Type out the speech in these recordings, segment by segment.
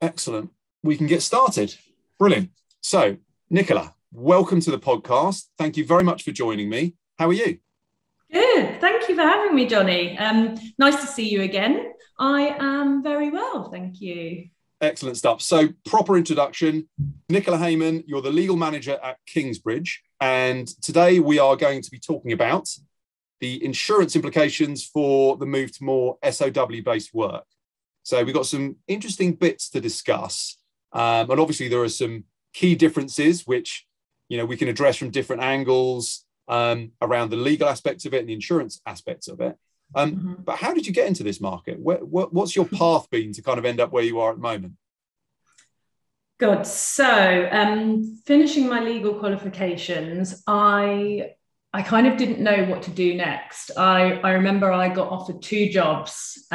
Excellent. We can get started. Brilliant. So, Nicola, welcome to the podcast. Thank you very much for joining me. How are you? Good. Thank you for having me, Johnny. Nice to see you again. I am very well, thank you. Excellent stuff. So, proper introduction. Nicola Hayman, you're the legal manager at Kingsbridge. And today we are going to be talking about the insurance implications for the move to more SoW-based work. So we've got some interesting bits to discuss. And obviously there are some key differences, which, we can address from different angles around the legal aspects of it and the insurance aspects of it. But how did you get into this market? What's your path been to kind of end up where you are at the moment? Good. So finishing my legal qualifications, I kind of didn't know what to do next. I remember I got offered two jobs.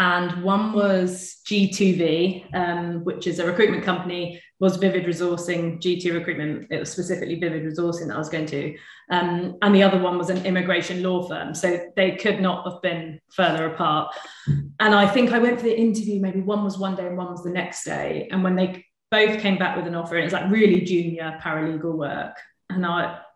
And one was G2V, which is a recruitment company, was Vivid Resourcing, G2 Recruitment. It was specifically Vivid Resourcing that I was going to. And the other one was an immigration law firm. So they could not have been further apart. And I think I went for the interview, maybe one was one day and one was the next day. And when they both came back with an offer, it was like really junior paralegal work. And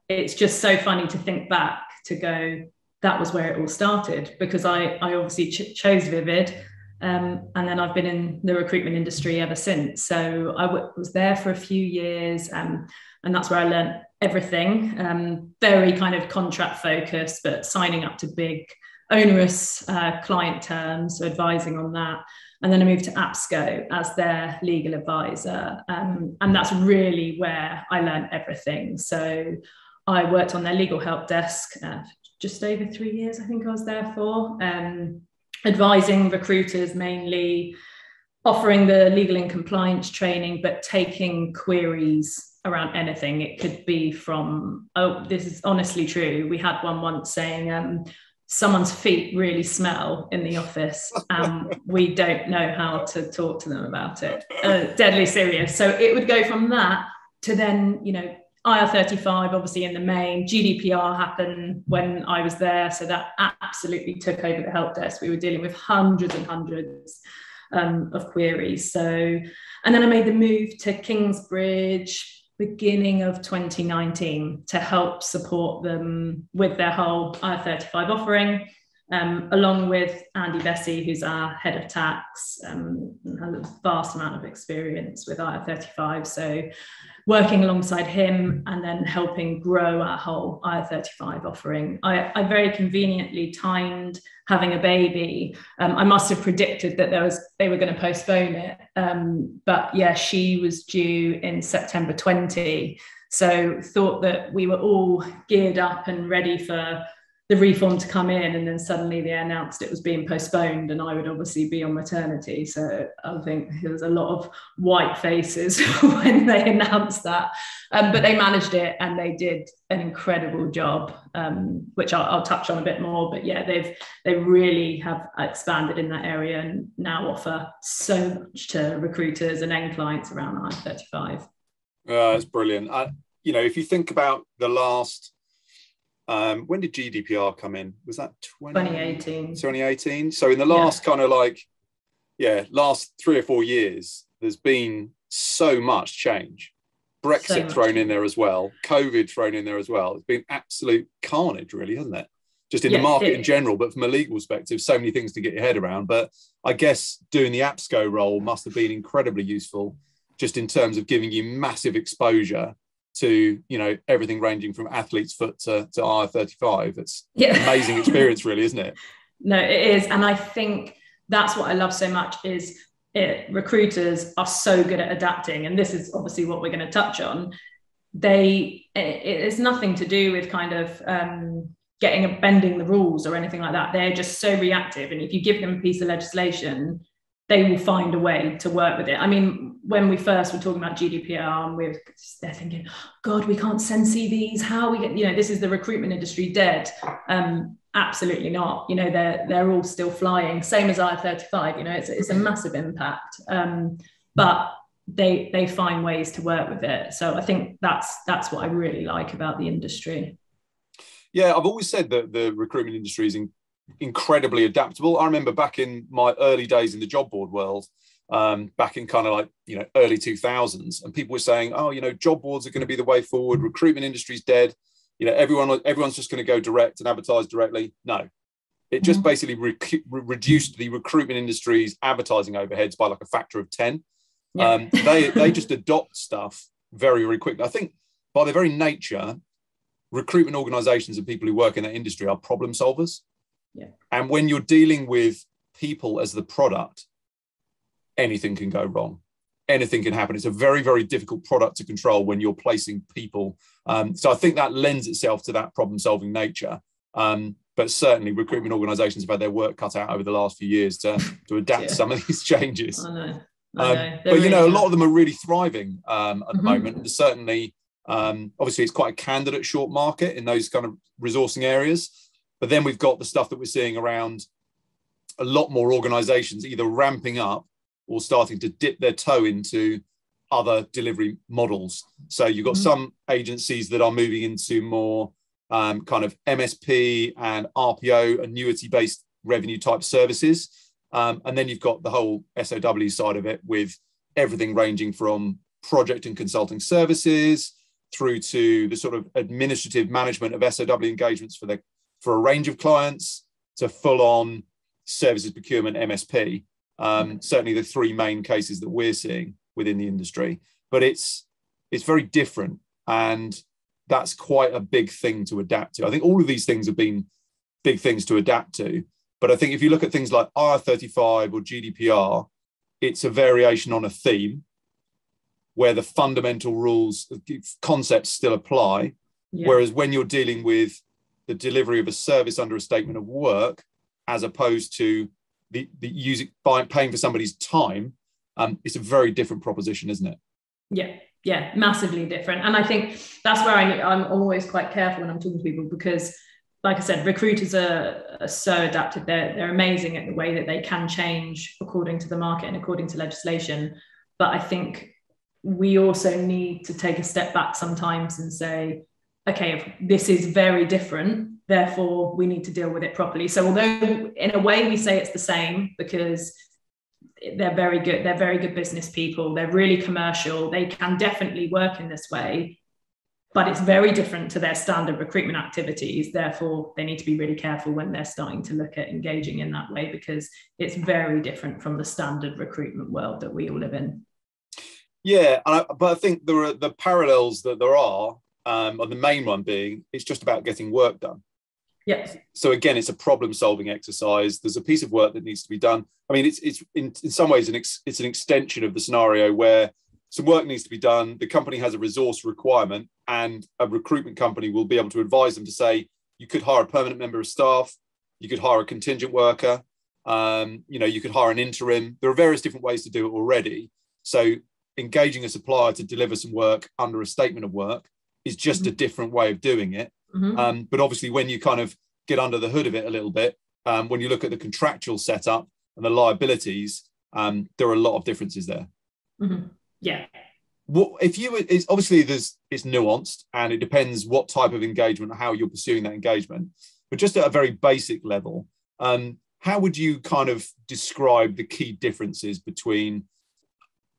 it's just so funny to think back to go, that was where it all started, because I obviously chose Vivid, and then I've been in the recruitment industry ever since. So I was there for a few years, and that's where I learned everything. Very kind of contract focused, but signing up to big onerous client terms, so advising on that. And then I moved to APSCO as their legal advisor, and that's really where I learned everything. So I worked on their legal help desk just over 3 years, I think I was there for, advising recruiters mainly, offering the legal and compliance training, but taking queries around anything. It could be from, this is honestly true. We had one once saying, someone's feet really smell in the office. We don't know how to talk to them about it. Deadly serious. So it would go from that to then, IR35, obviously in the main. GDPR happened when I was there, so that absolutely took over the help desk. We were dealing with hundreds and hundreds of queries. So, and then I made the move to Kingsbridge beginning of 2019 to help support them with their whole IR35 offering, along with Andy Bessie, who's our head of tax, and has a vast amount of experience with IR35. So working alongside him and then helping grow our whole IR35 offering. I very conveniently timed having a baby. I must have predicted that they were going to postpone it. But yeah, she was due in September 20. So thought that we were all geared up and ready for the reform to come in, and then suddenly they announced it was being postponed, and I would obviously be on maternity. So I think there was a lot of white faces when they announced that, but they managed it and they did an incredible job, which I'll touch on a bit more. But yeah, they really have expanded in that area and now offer so much to recruiters and end clients around IR35. That's brilliant. If you think about the last, when did GDPR come in? Was that 2018? 2018. So in the last last 3 or 4 years, there's been so much change. Brexit thrown in there as well. COVID thrown in there as well. It's been absolute carnage, really, hasn't it? Just in the market in general, but from a legal perspective, so many things to get your head around. But I guess doing the APSCO role must have been incredibly useful, just in terms of giving you massive exposure to everything ranging from athlete's foot to IR35. It's an amazing experience, really, isn't it? No, it is. And I think that's what I love so much is recruiters are so good at adapting. And this is obviously what we're going to touch on. It's nothing to do with kind of bending the rules or anything like that. They're just so reactive. And if you give them a piece of legislation, they will find a way to work with it. I mean, when we first were talking about GDPR, and they're thinking, God, we can't send CVs. How are we get, this is the recruitment industry dead. Absolutely not. They're all still flying. Same as IR35. It's a massive impact. But they find ways to work with it. So I think that's what I really like about the industry. Yeah, I've always said that the recruitment industry is incredibly adaptable. I remember back in my early days in the job board world, back in kind of like, early 2000s. And people were saying, oh, job boards are going to be the way forward. Recruitment industry's dead. Everyone's just going to go direct and advertise directly. No, it just basically reduced the recruitment industry's advertising overheads by like a factor of 10. Yeah. They just adopt stuff very, very quickly. I think by their very nature, recruitment organizations and people who work in that industry are problem solvers. Yeah. And when you're dealing with people as the product, anything can go wrong. Anything can happen. It's a very, very difficult product to control when you're placing people. So I think that lends itself to that problem-solving nature. But certainly recruitment organizations have had their work cut out over the last few years to adapt to some of these changes. I know. But, really a lot of them are really thriving at the moment. There's certainly, obviously, it's quite a candidate short market in those kind of resourcing areas. But then we've got the stuff that we're seeing around a lot more organizations either ramping up or starting to dip their toe into other delivery models. So you've got some agencies that are moving into more kind of MSP and RPO, annuity-based revenue type services. And then you've got the whole SoW side of it with everything ranging from project and consulting services through to the sort of administrative management of SoW engagements for a range of clients to full-on services procurement MSP. Certainly the three main cases that we're seeing within the industry, but it's very different, and that's quite a big thing to adapt to. I think all of these things have been big things to adapt to, but I think if you look at things like IR35 or GDPR, it's a variation on a theme where the fundamental rules, concepts still apply. Yeah. Whereas when you're dealing with the delivery of a service under a statement of work, as opposed to the paying for somebody's time, it's a very different proposition, isn't it? Yeah, massively different. And I think that's where I'm always quite careful when I'm talking to people, because, like I said, recruiters are so adapted. They're amazing at the way that they can change according to the market and according to legislation. But I think we also need to take a step back sometimes and say, okay, this is very different, therefore we need to deal with it properly. So although in a way we say it's the same because they're very good business people, they're really commercial, they can definitely work in this way, but it's very different to their standard recruitment activities. Therefore, they need to be really careful when they're starting to look at engaging in that way, because it's very different from the standard recruitment world that we all live in. Yeah, but I think there are the parallels that there are, and the main one being it's just about getting work done. Yes. So again, it's a problem-solving exercise. There's a piece of work that needs to be done. I mean, it's in some ways it's an extension of the scenario where some work needs to be done. The company has a resource requirement, and a recruitment company will be able to advise them to say, you could hire a permanent member of staff, you could hire a contingent worker, you could hire an interim. There are various different ways to do it already. So engaging a supplier to deliver some work under a statement of work is just a different way of doing it. But obviously, when you kind of get under the hood of it a little bit, when you look at the contractual setup and the liabilities, there are a lot of differences there. Yeah. What if you? It's obviously it's nuanced, and it depends what type of engagement or how you're pursuing that engagement. But just at a very basic level, how would you kind of describe the key differences between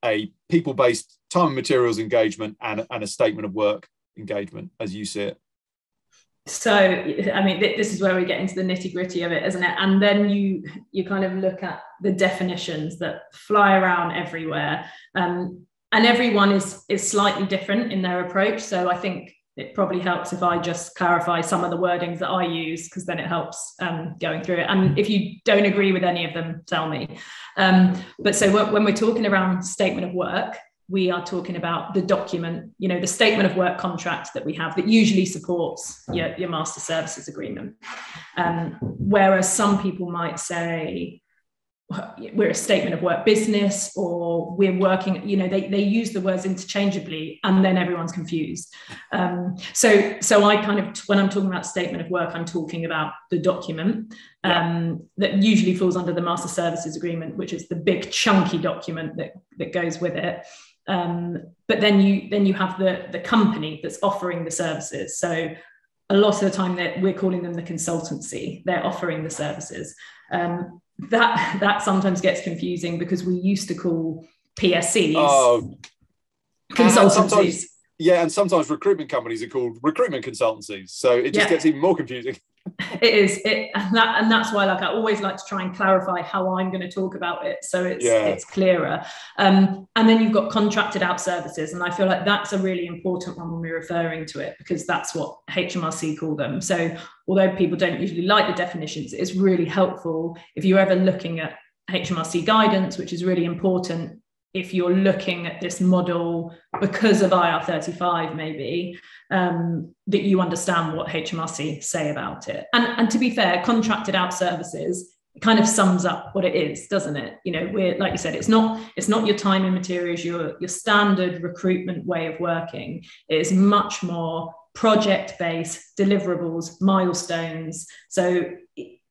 a people-based time and materials engagement and a statement of work engagement, as you see it? So, I mean, this is where we get into the nitty-gritty of it, isn't it? And then you kind of look at the definitions that fly around everywhere. And everyone is slightly different in their approach. So I think it probably helps if I just clarify some of the wordings that I use, because then it helps going through it. And if you don't agree with any of them, tell me. But so when we're talking around statement of work, we are talking about the document, the statement of work contract that we have that usually supports your master services agreement. Whereas some people might say, we're a statement of work business, or we're working, they use the words interchangeably, and then everyone's confused. So I kind of, when I'm talking about statement of work, I'm talking about the document that usually falls under the master services agreement, which is the big chunky document that goes with it. But then you have the company that's offering the services. So a lot of the time that we're calling them the consultancy, they're offering the services. that sometimes gets confusing because we used to call PSCs consultancies. And sometimes recruitment companies are called recruitment consultancies. So it just gets even more confusing. It is, and that's why, like, I always like to try and clarify how I'm going to talk about it, so it's clearer. And then you've got contracted out services, and I feel like that's a really important one when we're referring to it, because that's what HMRC call them. So although people don't usually like the definitions, it's really helpful if you're ever looking at HMRC guidance, which is really important if you're looking at this model because of IR35 maybe, that you understand what HMRC say about it. And to be fair, contracted out services kind of sums up what it is, doesn't it? You know, we're, like you said, it's not your time and materials, your standard recruitment way of working. It is much more project-based, deliverables, milestones. So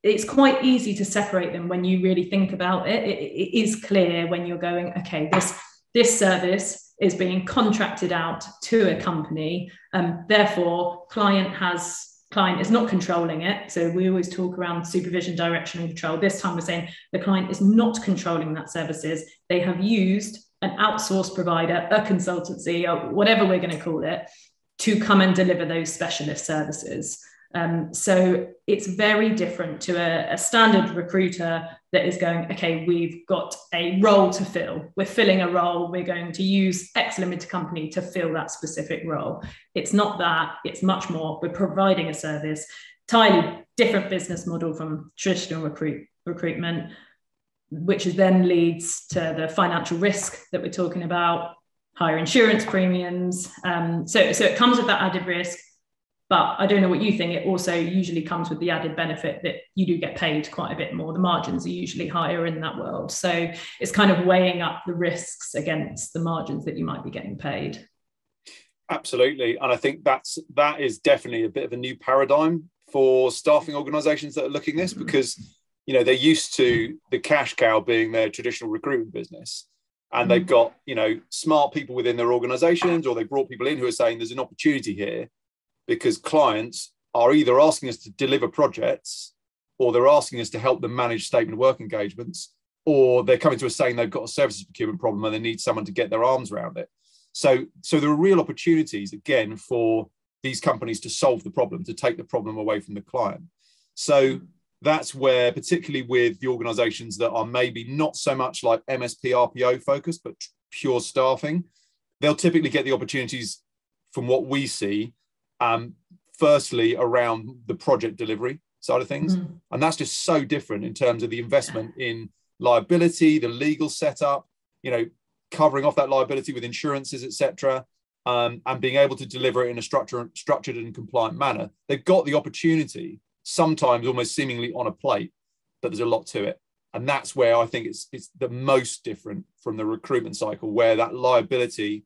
it's quite easy to separate them when you really think about it. It is clear when you're going, okay, this service is being contracted out to a company. Therefore, client is not controlling it. So we always talk around supervision, direction, and control. This time we're saying the client is not controlling that services. They have used an outsourced provider, a consultancy, or whatever we're going to call it, to come and deliver those specialist services. So it's very different to a standard recruiter that is going, okay, we've got a role to fill. We're filling a role. We're going to use X limited company to fill that specific role. It's not that. It's much more. We're providing a service, entirely different business model from traditional recruitment, which then leads to the financial risk that we're talking about, higher insurance premiums. So it comes with that added risk. But I don't know what you think. It also usually comes with the added benefit that you do get paid quite a bit more. The margins are usually higher in that world. So it's kind of weighing up the risks against the margins that you might be getting paid. Absolutely. And I think that is definitely a bit of a new paradigm for staffing organisations that are looking at this, because, you know, they're used to the cash cow being their traditional recruitment business. And they've got, you know, smart people within their organisations, or they brought people in who are saying there's an opportunity here, because clients are either asking us to deliver projects, or they're asking us to help them manage statement of work engagements, or they're coming to us saying they've got a services procurement problem and they need someone to get their arms around it. So there are real opportunities, again, for these companies to solve the problem, to take the problem away from the client. So that's where, particularly with the organisations that are maybe not so much like MSP, RPO focused, but pure staffing, they'll typically get the opportunities from what we see, firstly around the project delivery side of things. And that's just so different in terms of the investment in liability, the legal setup, you know, covering off that liability with insurances, etc., and being able to deliver it in a structured and compliant manner. They've got the opportunity, sometimes almost seemingly on a plate, but there's a lot to it. And that's where I think it's the most different from the recruitment cycle, where that liability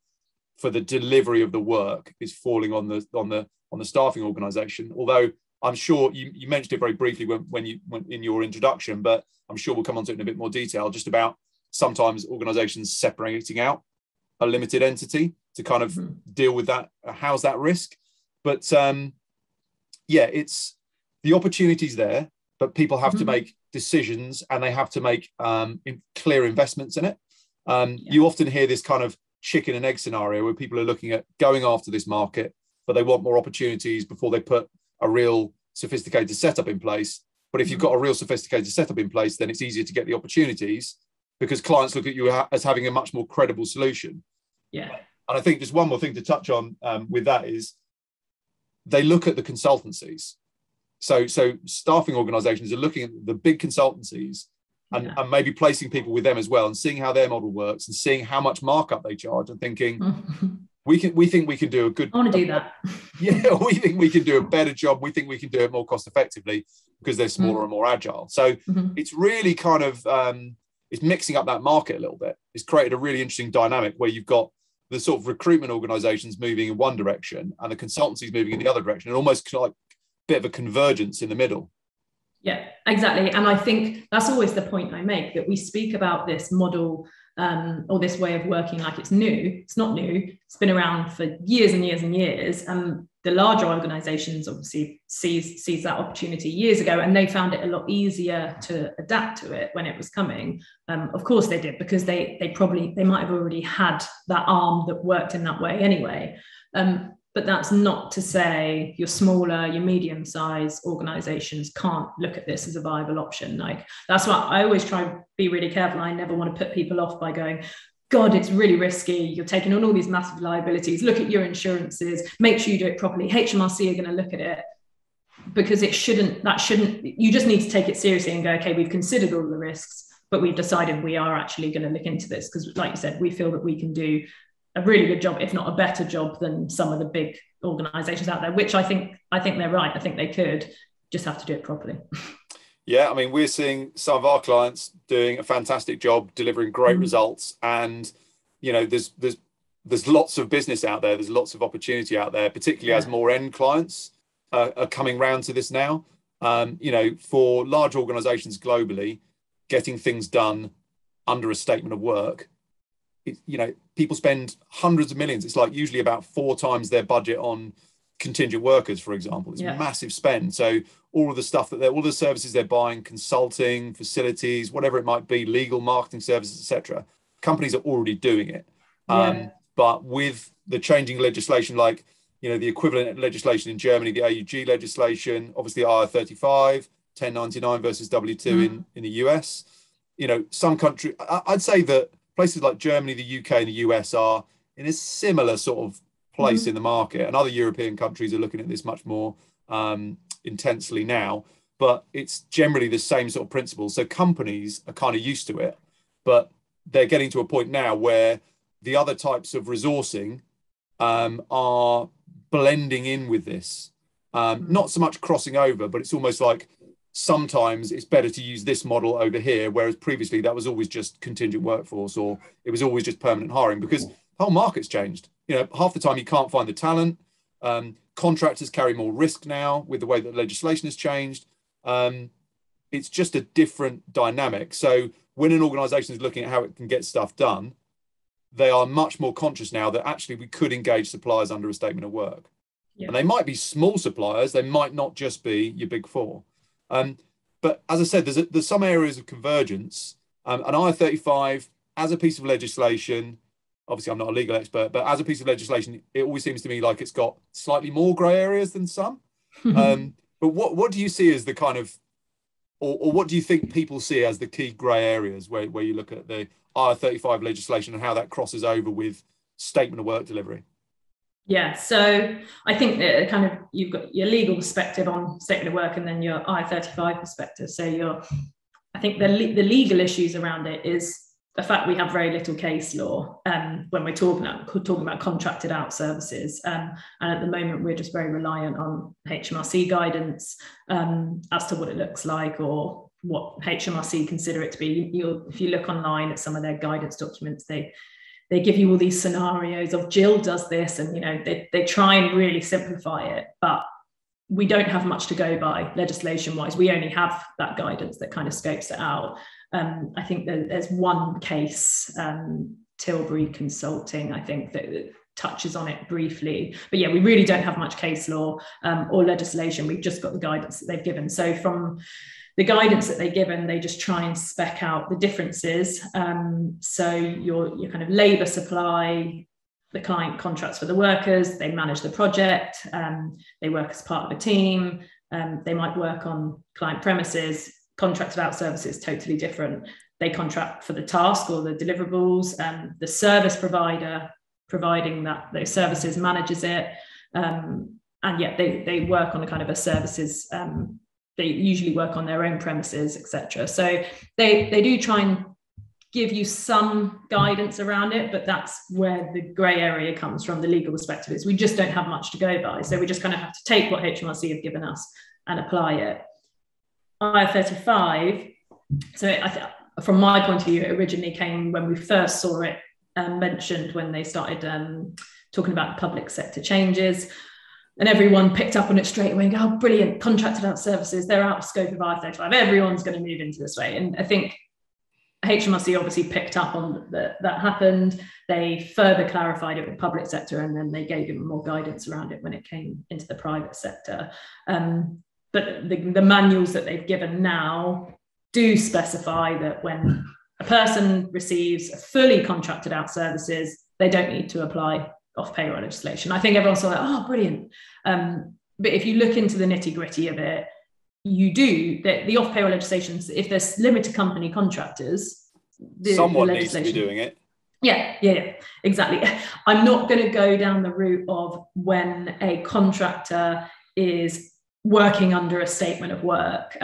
for the delivery of the work is falling on the staffing organisation. Although I'm sure you mentioned it very briefly when you went in your introduction, but I'm sure we'll come on to it in a bit more detail, just about sometimes organisations separating out a limited entity to kind of deal with that, house that risk. But it's the opportunities there, but people have to make decisions, and they have to make clear investments in it. You often hear this kind of chicken and egg scenario where people are looking at going after this market, but they want more opportunities before they put a real sophisticated setup in place. But if you've got a real sophisticated setup in place, then it's easier to get the opportunities because clients look at you as having a much more credible solution. Yeah. And I think just one more thing to touch on with that is they look at the consultancies. So staffing organizations are looking at the big consultancies and maybe placing people with them as well, and seeing how their model works and seeing how much markup they charge, and thinking, we think we can do a good. I want to do that. Yeah, we think we can do a better job. We think we can do it more cost effectively because they're smaller and more agile. So it's really kind of it's mixing up that market a little bit. It's created a really interesting dynamic where you've got the sort of recruitment organizations moving in one direction and the consultancies moving in the other direction, and almost like a bit of a convergence in the middle. Yeah, exactly. And I think that's always the point I make, that we speak about this model or this way of working like it's new. It's not new. It's been around for years and years and years. The larger organizations obviously sees that opportunity years ago, and they found it a lot easier to adapt to it when it was coming. Of course they did, because they might have already had that arm that worked in that way anyway. But that's not to say your smaller, your medium-sized organizations can't look at this as a viable option. Like, that's why I always try to be really careful. I never want to put people off by going, God, it's really risky. You're taking on all these massive liabilities. Look at your insurances. Make sure you do it properly. HMRC are going to look at it, because you just need to take it seriously and go, okay, we've considered all the risks, but we've decided we are actually going to look into this, because, like you said, we feel that we can do a really good job, if not a better job, than some of the big organizations out there, which I think they're right. I think they could just have to do it properly. Yeah, I mean, we're seeing some of our clients doing a fantastic job, delivering great results, and there's lots of business out there. There's lots of opportunity out there, particularly as more end clients are coming round to this now. For large organisations globally, getting things done under a statement of work, people spend hundreds of millions. It's like usually about 4 times their budget on contingent workers, for example. It's a massive spend. So all of the stuff all the services they're buying, consulting, facilities, whatever it might be, legal, marketing services, etc., companies are already doing it. But with the changing legislation, like the equivalent legislation in Germany, the AUG legislation, obviously IR35, 1099 versus W2 in the US, some country, I'd say that places like Germany, the UK, and the US are in a similar sort of place in the market, and other European countries are looking at this much more intensely now, but it's generally the same sort of principles. So companies are kind of used to it, but they're getting to a point now where the other types of resourcing are blending in with this, not so much crossing over, but it's almost like sometimes it's better to use this model over here, whereas previously that was always just contingent workforce, or it was always just permanent hiring, because the whole market's changed. Half the time you can't find the talent. Contractors carry more risk now with the way that legislation has changed. It's just a different dynamic. So when an organization is looking at how it can get stuff done, they are much more conscious now that actually we could engage suppliers under a statement of work. And they might be small suppliers. They might not just be your big 4. But as I said, there's some areas of convergence. And IR35 as a piece of legislation, obviously I'm not a legal expert, but as a piece of legislation, it always seems to me like it's got slightly more grey areas than some. But what do you see as the kind of, or what do you think people see as the key grey areas where you look at the IR35 legislation and how that crosses over with statement of work delivery? Yeah, so I think that kind of you've got your legal perspective on statement of work and then your IR35 perspective. So I think the legal issues around it is the fact we have very little case law when we're talking about contracted out services. And at the moment, we're just very reliant on HMRC guidance as to what it looks like or what HMRC consider it to be. If you look online at some of their guidance documents, they give you all these scenarios of Jill does this, and they try and really simplify it, but we don't have much to go by legislation wise. We only have that guidance that kind of scopes it out. I think there's one case, Tilbury Consulting, I think, that touches on it briefly, but yeah, we really don't have much case law or legislation. We've just got the guidance that they've given. So from the guidance that they've given, they just try and spec out the differences. So your kind of labour supply, the client contracts for the workers, they manage the project, they work as part of a team, they might work on client premises. Contracted out services, totally different. They contract for the task or the deliverables, the service provider providing those services manages it, and yet they work on a kind of a services, they usually work on their own premises, etc. So they do try and give you some guidance around it, but that's where the grey area comes from. The legal perspective is we just don't have much to go by, so we just kind of have to take what HMRC have given us and apply it. IR35, so from my point of view, it originally came when we first saw it mentioned when they started talking about public sector changes, and everyone picked up on it straight away and go, oh, brilliant, contracted out services, they're out of scope of IR35, everyone's going to move into this way. And I think HMRC obviously picked up on that happened. They further clarified it with public sector, and then they gave him more guidance around it when it came into the private sector. But the manuals that they've given now do specify that when a person receives fully contracted out services, they don't need to apply off-payroll legislation. I think everyone's sort of like, oh, brilliant. But if you look into the nitty-gritty of it, you do that. The off-payroll legislation, if there's limited company contractors, someone needs to be doing it. Yeah, exactly. I'm not going to go down the route of when a contractor is working under a statement of work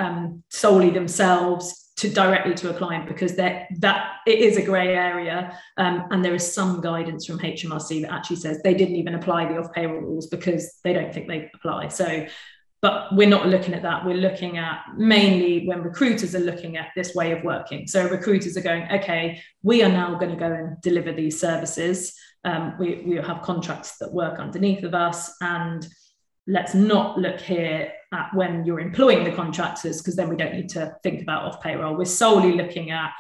solely themselves directly to a client, because that it is a grey area, and there is some guidance from HMRC that actually says they didn't even apply the off-payroll rules because they don't think they apply. So, but we're not looking at that. We're looking at mainly when recruiters are looking at this way of working. So recruiters are going, okay, we are now going to go and deliver these services. We have contracts that work underneath of us, and let's not look here at when you're employing the contractors, because then we don't need to think about off payroll. We're solely looking at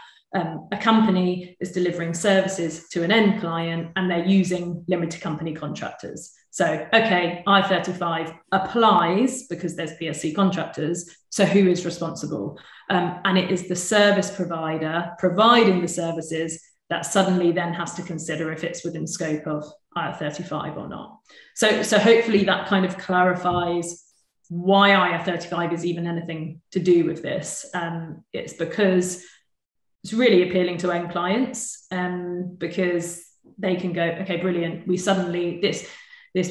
a company is delivering services to an end client and they're using limited company contractors. So, okay, IR35 applies because there's PSC contractors. So who is responsible? And it is the service provider providing the services that suddenly then has to consider if it's within scope of IR35 or not. So hopefully that kind of clarifies why IR35 is even anything to do with this. It's because it's really appealing to end clients, because they can go, okay, brilliant. We suddenly, this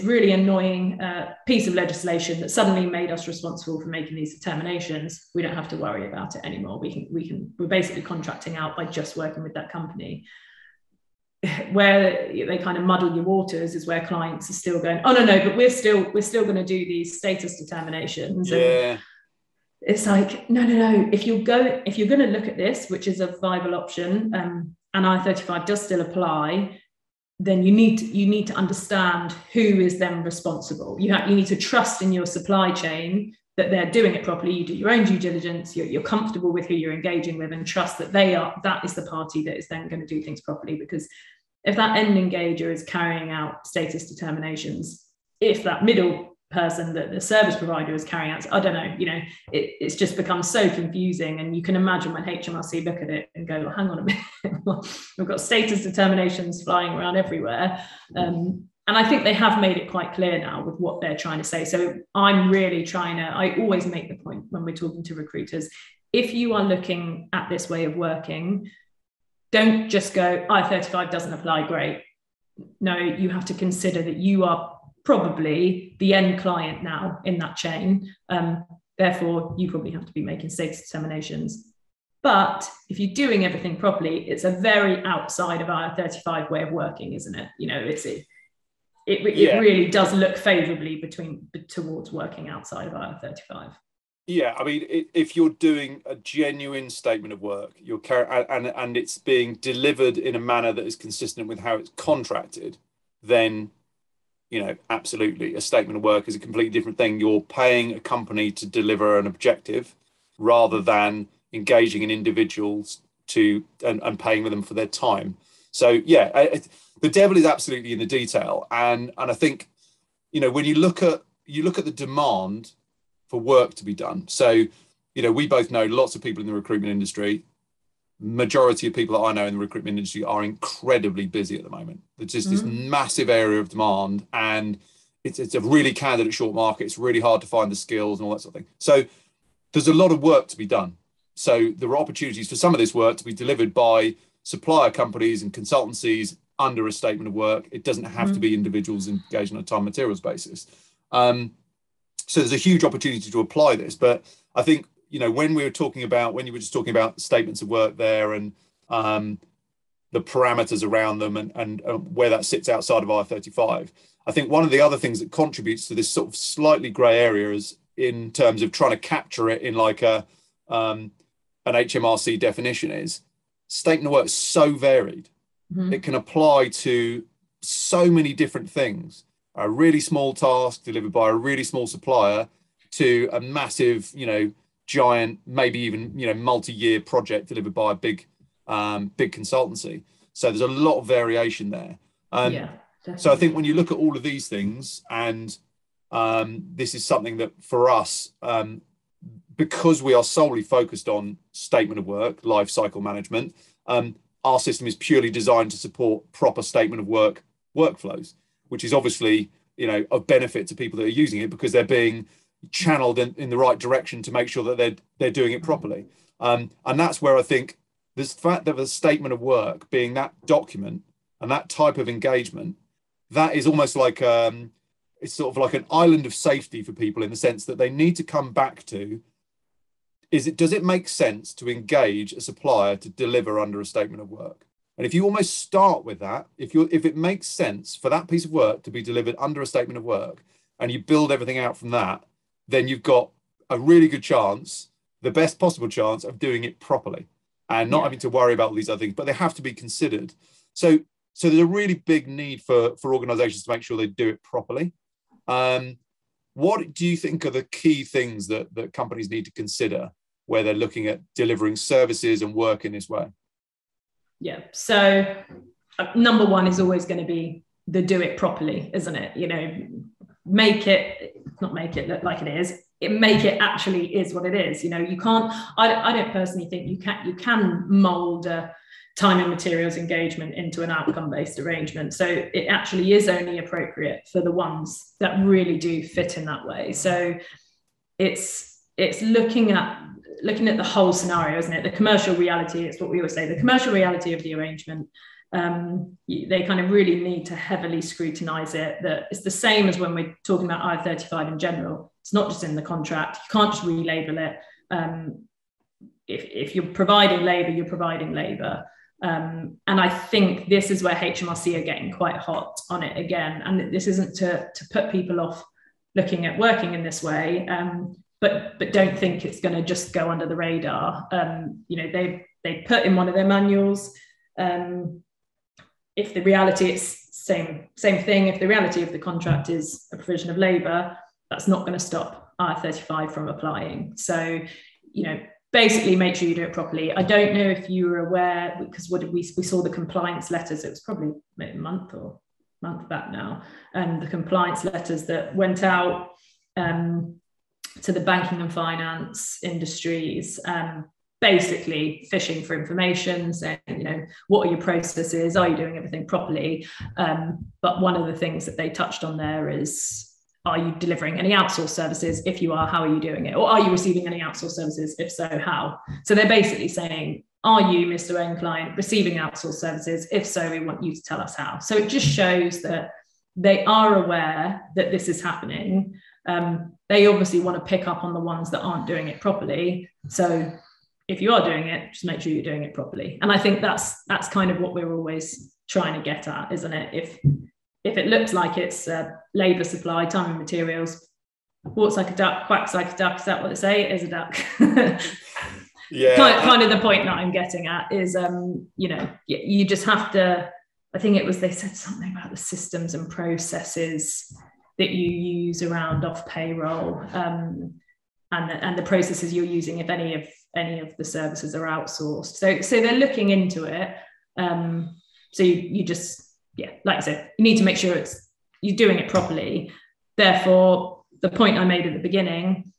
really annoying piece of legislation that suddenly made us responsible for making these determinations, we don't have to worry about it anymore. We're basically contracting out by just working with that company. Where they kind of muddle your waters is where clients are still going, oh no, but we're still going to do these status determinations. Yeah. And it's like, no. If you're going to look at this, which is a viable option, and I-35 does still apply, then you need to understand who is then responsible. You need to trust in your supply chain that they're doing it properly. You do your own due diligence. You're comfortable with who you're engaging with, and trust that that is the party that is then going to do things properly. Because if that end engager is carrying out status determinations, if that middle person that the service provider is carrying out, I don't know, it's just become so confusing. And you can imagine when HMRC look at it and go, well, hang on a minute, we've got status determinations flying around everywhere. And I think they have made it quite clear now with what they're trying to say. So I'm really I always make the point when we're talking to recruiters, if you are looking at this way of working, don't just go, I-35 doesn't apply, great. No, you have to consider that you are probably the end client now in that chain. Therefore, you probably have to be making status determinations. But if you're doing everything properly, it's a very outside of IR35 way of working, isn't it? It really does look favourably towards working outside of IR35. Yeah, I mean, if you're doing a genuine statement of work, and it's being delivered in a manner that is consistent with how it's contracted, then, absolutely, a statement of work is a completely different thing. You're paying a company to deliver an objective rather than engaging in individuals and paying them for their time. So, yeah, the devil is absolutely in the detail. And I think, when you look at the demand for work to be done. So, we both know lots of people in the recruitment industry. Majority of people that I know in the recruitment industry are incredibly busy at the moment. There's just this massive area of demand, and it's a really candidate short market. It's really hard to find the skills and all that sort of thing. So there's a lot of work to be done. So there are opportunities for some of this work to be delivered by supplier companies and consultancies under a statement of work. It doesn't have to be individuals engaged on a time and materials basis. So there's a huge opportunity to apply this. But I think, when you were just talking about statements of work there and the parameters around them and where that sits outside of IR35, I think one of the other things that contributes to this sort of slightly grey area is in terms of trying to capture it in like an HMRC definition is statement of work is so varied. It can apply to so many different things. A really small task delivered by a really small supplier to a massive, giant, maybe even, multi-year project delivered by a big big consultancy. So there's a lot of variation there. Yeah, definitely. So I think when you look at all of these things, and this is something that for us, because we are solely focused on statement of work, life cycle management, our system is purely designed to support proper statement of work workflows, which is obviously, of benefit to people that are using it, because they're being channeled in the right direction to make sure that they're doing it properly. And that's where I think this fact that the statement of work being that document and that type of engagement, that is almost like it's sort of like an island of safety for people, in the sense that they need to come back to, does it make sense to engage a supplier to deliver under a statement of work? And if you almost start with that, if it makes sense for that piece of work to be delivered under a statement of work, and you build everything out from that, then you've got a really good chance, the best possible chance, of doing it properly and not having to worry about all these other things, but they have to be considered. So there's a really big need for organizations to make sure they do it properly. What do you think are the key things that companies need to consider where they're looking at delivering services and work in this way? Yeah. So number one is always going to be the do it properly, isn't it? Make it look like it is. Make it actually is what it is. You can't. I don't personally think you can mold a time and materials engagement into an outcome-based arrangement. So it actually is only appropriate for the ones that really do fit in that way. So it's looking at the whole scenario, isn't it? The commercial reality, it's what we always say, the commercial reality of the arrangement. They kind of really need to heavily scrutinize it. That it's the same as when we're talking about IR35 in general. It's not just in the contract. You can't just relabel it. If you're providing labour, you're providing labour. And I think this is where HMRC are getting quite hot on it again. And this isn't to put people off looking at working in this way, but don't think it's going to just go under the radar. They put in one of their manuals, if the reality is same thing, if the reality of the contract is a provision of labour, that's not going to stop IR35 from applying. So, basically make sure you do it properly. I don't know if you were aware, because we saw the compliance letters, it was probably maybe a month back now, the compliance letters that went out to the banking and finance industries, basically fishing for information, saying, what are your processes? Are you doing everything properly? But one of the things that they touched on there is, are you delivering any outsourced services? If you are, how are you doing it? Or are you receiving any outsourced services? If so, how? So they're basically saying, are you, Mr. End Client, receiving outsourced services? If so, we want you to tell us how. So it just shows that they are aware that this is happening. They obviously want to pick up on the ones that aren't doing it properly. So if you are doing it, just make sure you're doing it properly. And I think that's kind of what we're always trying to get at, isn't it? If it looks like it's labour supply, time and materials, walks like a duck, quacks like a duck, is that what they say? It is a duck. Yeah. Kind of the point that I'm getting at is, you just have to, I think they said something about the systems and processes that you use around off payroll, and the processes you're using if any of the services are outsourced. So they're looking into it. So you just, like I said, you need to make sure you're doing it properly. Therefore, the point I made at the beginning,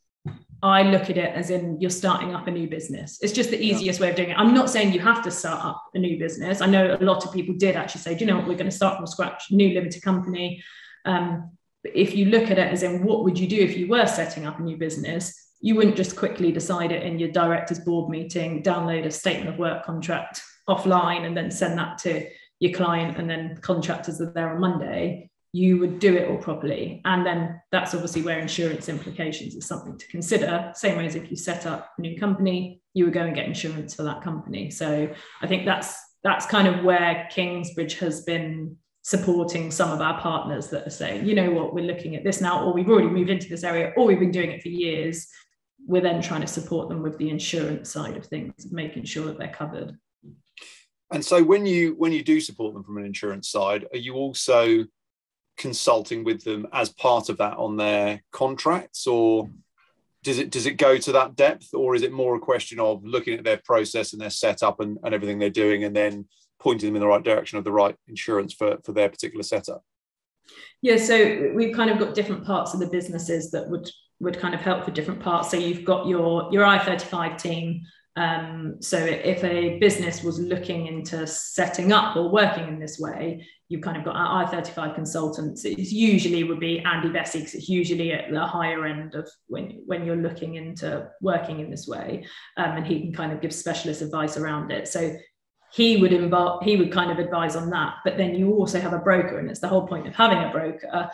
I look at it as in you're starting up a new business. It's just the easiest way of doing it. I'm not saying you have to start up a new business. I know a lot of people did actually say, do you know what, we're going to start from scratch, new limited company. But if you look at it as in what would you do if you were setting up a new business, you wouldn't just quickly decide it in your director's board meeting, download a statement of work contract offline and then send that to your client, and then contractors are there on Monday. You would do it all properly. And then that's obviously where insurance implications is something to consider. Same way as if you set up a new company, you would go and get insurance for that company. So I think that's kind of where Kingsbridge has been supporting some of our partners that are saying, you know what, we're looking at this now, or we've already moved into this area, or we've been doing it for years. We're then trying to support them with the insurance side of things, making sure that they're covered. And so when you do support them from an insurance side, are you also consulting with them as part of that on their contracts, or does it go to that depth, or is it more a question of looking at their process and their setup and everything they're doing, and then pointing them in the right direction of the right insurance for their particular setup? Yeah, so we've kind of got different parts of the businesses that would kind of help for different parts. So you've got your IR35 team. So if a business was looking into setting up or working in this way, you've kind of got our IR35 consultants. It usually would be Andy Bessie, because it's usually at the higher end of when you're looking into working in this way, and he can kind of give specialist advice around it. So he would kind of advise on that. But then you also have a broker, and it's the whole point of having a broker.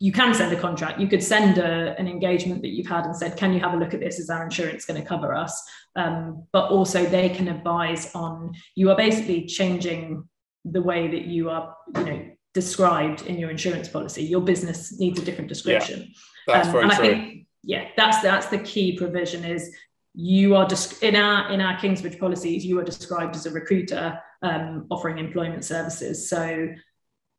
You can send a contract. You could send an engagement that you've had and said, can you have a look at this? Is our insurance going to cover us? But also they can advise on, you are basically changing the way that you are, described in your insurance policy. Your business needs a different description. Yeah, that's very true. I think, that's the key provision is you are just in our Kingsbridge policies, you are described as a recruiter offering employment services. So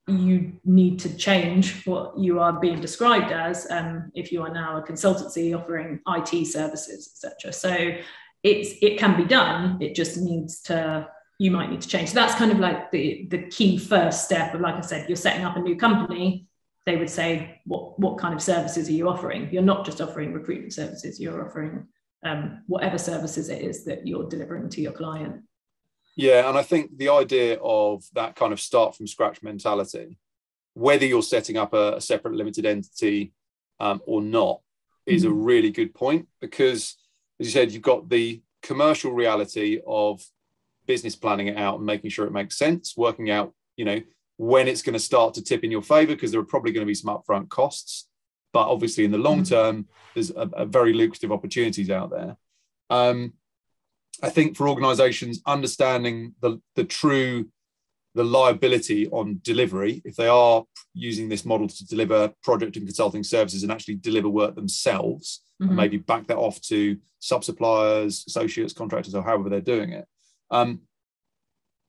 you need to change what you are being described as if you are now a consultancy offering IT services, etc. So it can be done. It just you might need to change. So that's kind of like the key first step of, like I said, you're setting up a new company. They would say, what kind of services are you offering? You're not just offering recruitment services. You're offering whatever services it is that you're delivering to your client. Yeah, and I think the idea of that kind of start from scratch mentality, whether you're setting up a separate limited entity or not, is a really good point, because, as you said, you've got the commercial reality of business planning it out and making sure it makes sense, working out, when it's going to start to tip in your favor, because there are probably going to be some upfront costs. But obviously, in the long term, there's a very lucrative opportunities out there. I think for organizations, understanding the liability on delivery, if they are using this model to deliver project and consulting services and actually deliver work themselves, and maybe back that off to sub-suppliers, associates, contractors, or however they're doing it,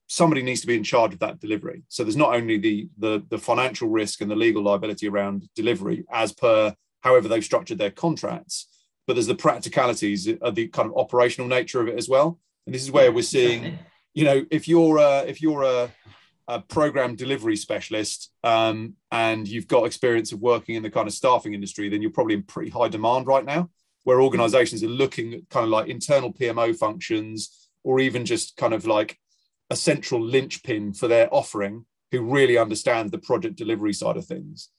somebody needs to be in charge of that delivery. So there's not only the financial risk and the legal liability around delivery as per however they've structured their contracts, but there's the practicalities of the kind of operational nature of it as well. And this is where we're seeing, if you're a program delivery specialist and you've got experience of working in the kind of staffing industry, then you're probably in pretty high demand right now, where organizations are looking at kind of like internal PMO functions, or even just kind of like a central linchpin for their offering who really understands the project delivery side of things.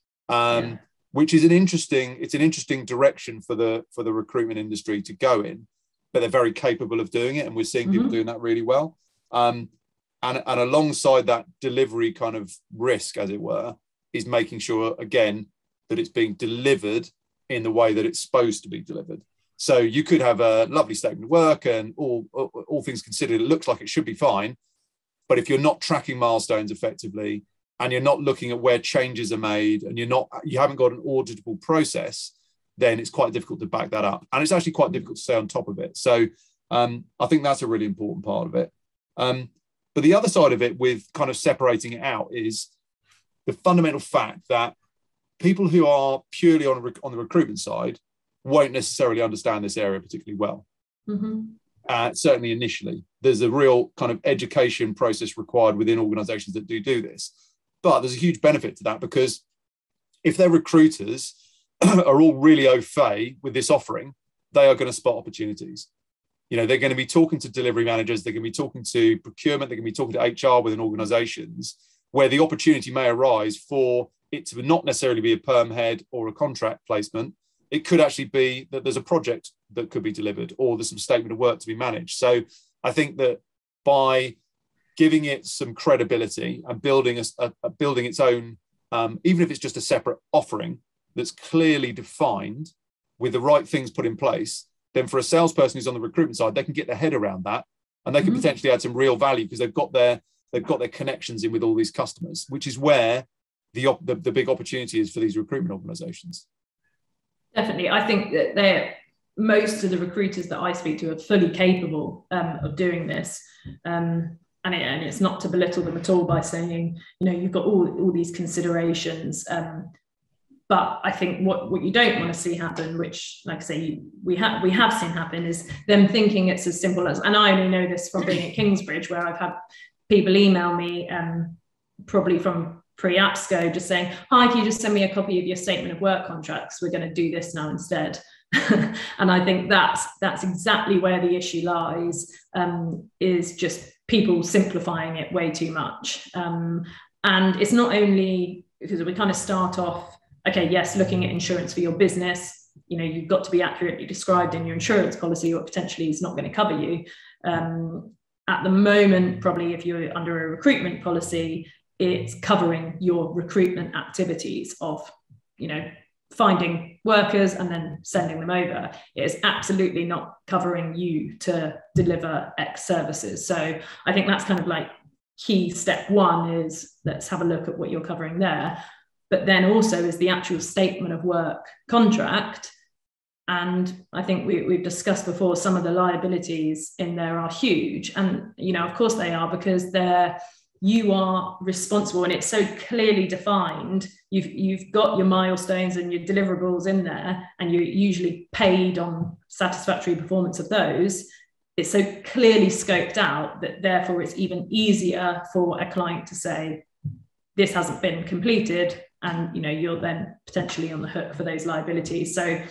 Which is an interesting direction for the recruitment industry to go in, but they're very capable of doing it, and we're seeing people doing that really well. And alongside that delivery kind of risk, as it were, is making sure again that it's being delivered in the way that it's supposed to be delivered. So you could have a lovely statement of work, and all things considered, it looks like it should be fine, but if you're not tracking milestones effectively, and you're not looking at where changes are made, and you haven't got an auditable process, then it's quite difficult to back that up. And it's actually quite difficult to stay on top of it. So I think that's a really important part of it. But the other side of it, with kind of separating it out, is the fundamental fact that people who are purely on the recruitment side won't necessarily understand this area particularly well. Certainly initially. There's a real kind of education process required within organizations that do this. But there's a huge benefit to that, because if their recruiters are all really au fait with this offering, they are going to spot opportunities. They're going to be talking to delivery managers, they're going to be talking to procurement, they're going to be talking to HR within organizations, where the opportunity may arise for it to not necessarily be a perm head or a contract placement. It could actually be that there's a project that could be delivered, or there's some statement of work to be managed. So I think that by giving it some credibility and building its own, even if it's just a separate offering that's clearly defined with the right things put in place, then for a salesperson who's on the recruitment side, they can get their head around that, and they can potentially add some real value, because they've got their connections in with all these customers, which is where the big opportunity is for these recruitment organizations. Definitely. I think that most of the recruiters that I speak to are fully capable of doing this. And it's not to belittle them at all by saying, you've got all these considerations. But I think what you don't want to see happen, which, like I say, we have seen happen, is them thinking it's as simple as, and I only know this from being at Kingsbridge, where I've had people email me, probably from pre-APSCO, just saying, hi, can you just send me a copy of your statement of work contracts? We're going to do this now instead. And I think that's exactly where the issue lies, is just people simplifying it way too much. And it's not only because we kind of start off, okay, yes, looking at insurance for your business, you know, you've got to be accurately described in your insurance policy, or potentially it's not going to cover you. At the moment, probably if you're under a recruitment policy, it's covering your recruitment activities of, you know, finding workers and then sending them over. It is absolutely not covering you to deliver X services. So I think that's kind of like key step one, is let's have a look at what you're covering there. But then also is the actual statement of work contract. And I think we've discussed before, some of the liabilities in there are huge. And, you know, of course they are, because you are responsible, and it's so clearly defined. You've got your milestones and your deliverables in there, and you're usually paid on satisfactory performance of those. It's so clearly scoped out that therefore it's even easier for a client to say, this hasn't been completed, and, you know, you're then potentially on the hook for those liabilities. So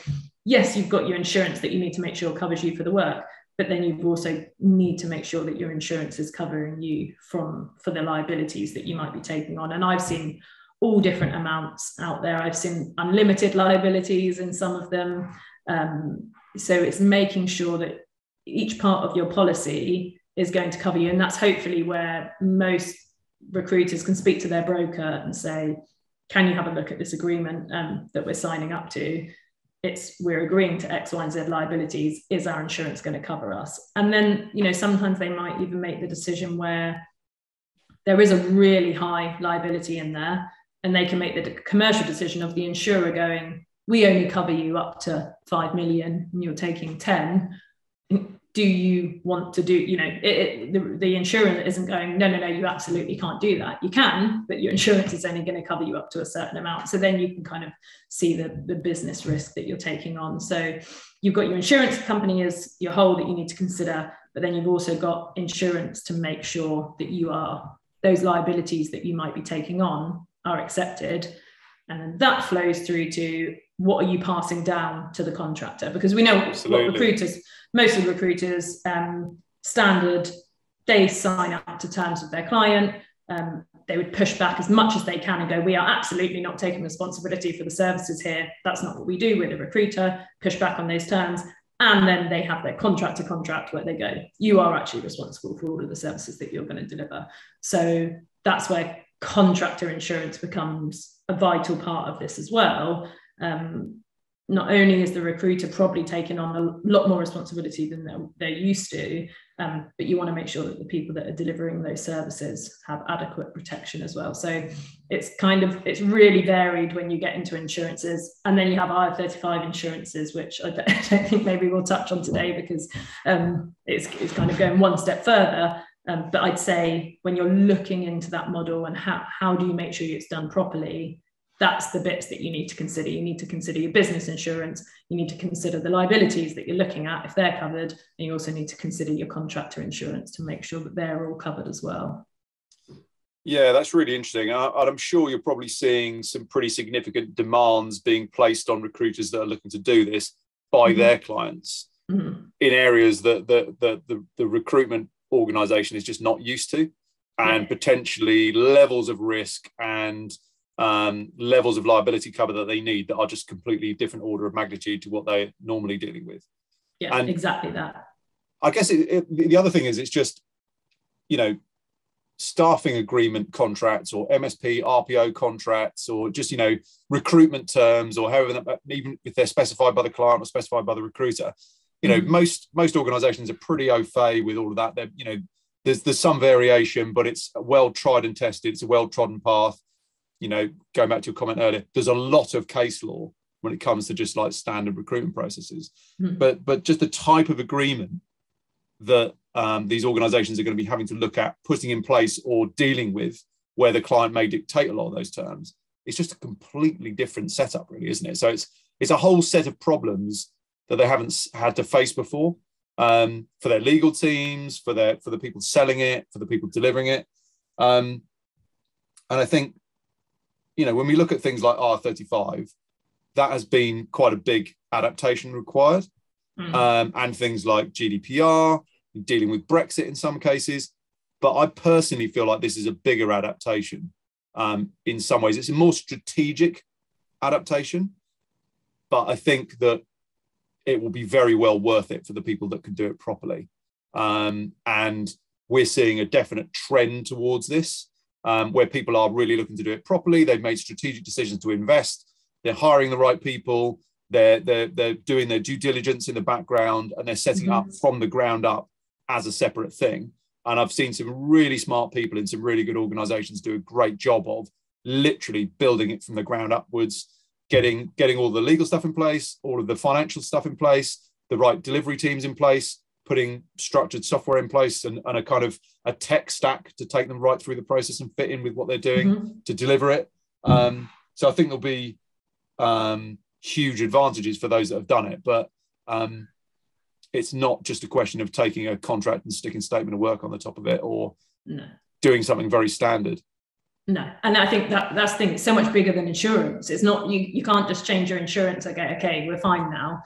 yes, you've got your insurance that you need to make sure covers you for the work, but then you also need to make sure that your insurance is covering you for the liabilities that you might be taking on. And I've seen all different amounts out there. I've seen unlimited liabilities in some of them. So it's making sure that each part of your policy is going to cover you. And that's hopefully where most recruiters can speak to their broker and say, can you have a look at this agreement that we're signing up to? We're agreeing to X, Y, and Z liabilities. Is our insurance going to cover us? And then, you know, sometimes they might even make the decision where there is a really high liability in there, and they can make the commercial decision of the insurer going, we only cover you up to 5 million and you're taking 10. Do you want to do, you know, the insurer isn't going, no, you absolutely can't do that. You can, but your insurance is only going to cover you up to a certain amount. So then you can kind of see the business risk that you're taking on. So you've got your insurance company as your whole that you need to consider, but then you've also got insurance to make sure that those liabilities that you might be taking on are accepted. And that flows through to, what are you passing down to the contractor? Because we know most of the recruiters, standard, they sign up to terms with their client. They would push back as much as they can and go, we are absolutely not taking responsibility for the services here. That's not what we do with a recruiter. Push back on those terms. And then they have their contractor contract where they go, you are actually responsible for all of the services that you're going to deliver. So that's where contractor insurance becomes a vital part of this as well. Not only is the recruiter probably taking on a lot more responsibility than they're used to, but you want to make sure that the people that are delivering those services have adequate protection as well. So it's really varied when you get into insurances. And then you have IR35 insurances, which I don't think maybe we'll touch on today, because it's kind of going one step further. But I'd say when you're looking into that model and how do you make sure it's done properly, that's the bits that you need to consider. You need to consider your business insurance. You need to consider the liabilities that you're looking at, if they're covered. And you also need to consider your contractor insurance to make sure that they're all covered as well. Yeah, that's really interesting. And I'm sure you're probably seeing some pretty significant demands being placed on recruiters that are looking to do this by their clients in areas that the recruitment organization is just not used to, and potentially levels of risk and levels of liability cover that they need that are just completely different order of magnitude to what they're normally dealing with. Yeah, and exactly that. I guess the other thing is, it's just, you know, staffing agreement contracts or MSP, RPO contracts, or just, you know, recruitment terms, or however, even if they're specified by the client or specified by the recruiter, you know, most organizations are pretty au fait with all of that. They're, you know, there's some variation, but it's well tried and tested. It's a well-trodden path. You know, going back to your comment earlier, there's a lot of case law when it comes to just like standard recruitment processes. But just the type of agreement that these organizations are going to be having to look at putting in place or dealing with, where the client may dictate a lot of those terms, it's just a completely different setup, really, isn't it? So it's a whole set of problems that they haven't had to face before, for their legal teams, for the people selling it, for the people delivering it. And I think, when we look at things like IR35, that has been quite a big adaptation required. And things like GDPR, dealing with Brexit in some cases. But I personally feel like this is a bigger adaptation. In some ways, it's a more strategic adaptation. But I think that it will be very well worth it for the people that can do it properly. And we're seeing a definite trend towards this, where people are really looking to do it properly. They've made strategic decisions to invest. They're hiring the right people. They're doing their due diligence in the background, and they're setting up from the ground up as a separate thing. And I've seen some really smart people in some really good organizations do a great job of literally building it from the ground upwards, getting all the legal stuff in place, all of the financial stuff in place, the right delivery teams in place, putting structured software in place, and a kind of a tech stack to take them right through the process and fit in with what they're doing to deliver it. So I think there'll be huge advantages for those that have done it, but it's not just a question of taking a contract and sticking statement of work on the top of it, or doing something very standard. No, and I think that's the thing. It's so much bigger than insurance. It's not, you can't just change your insurance. Okay, we're fine now.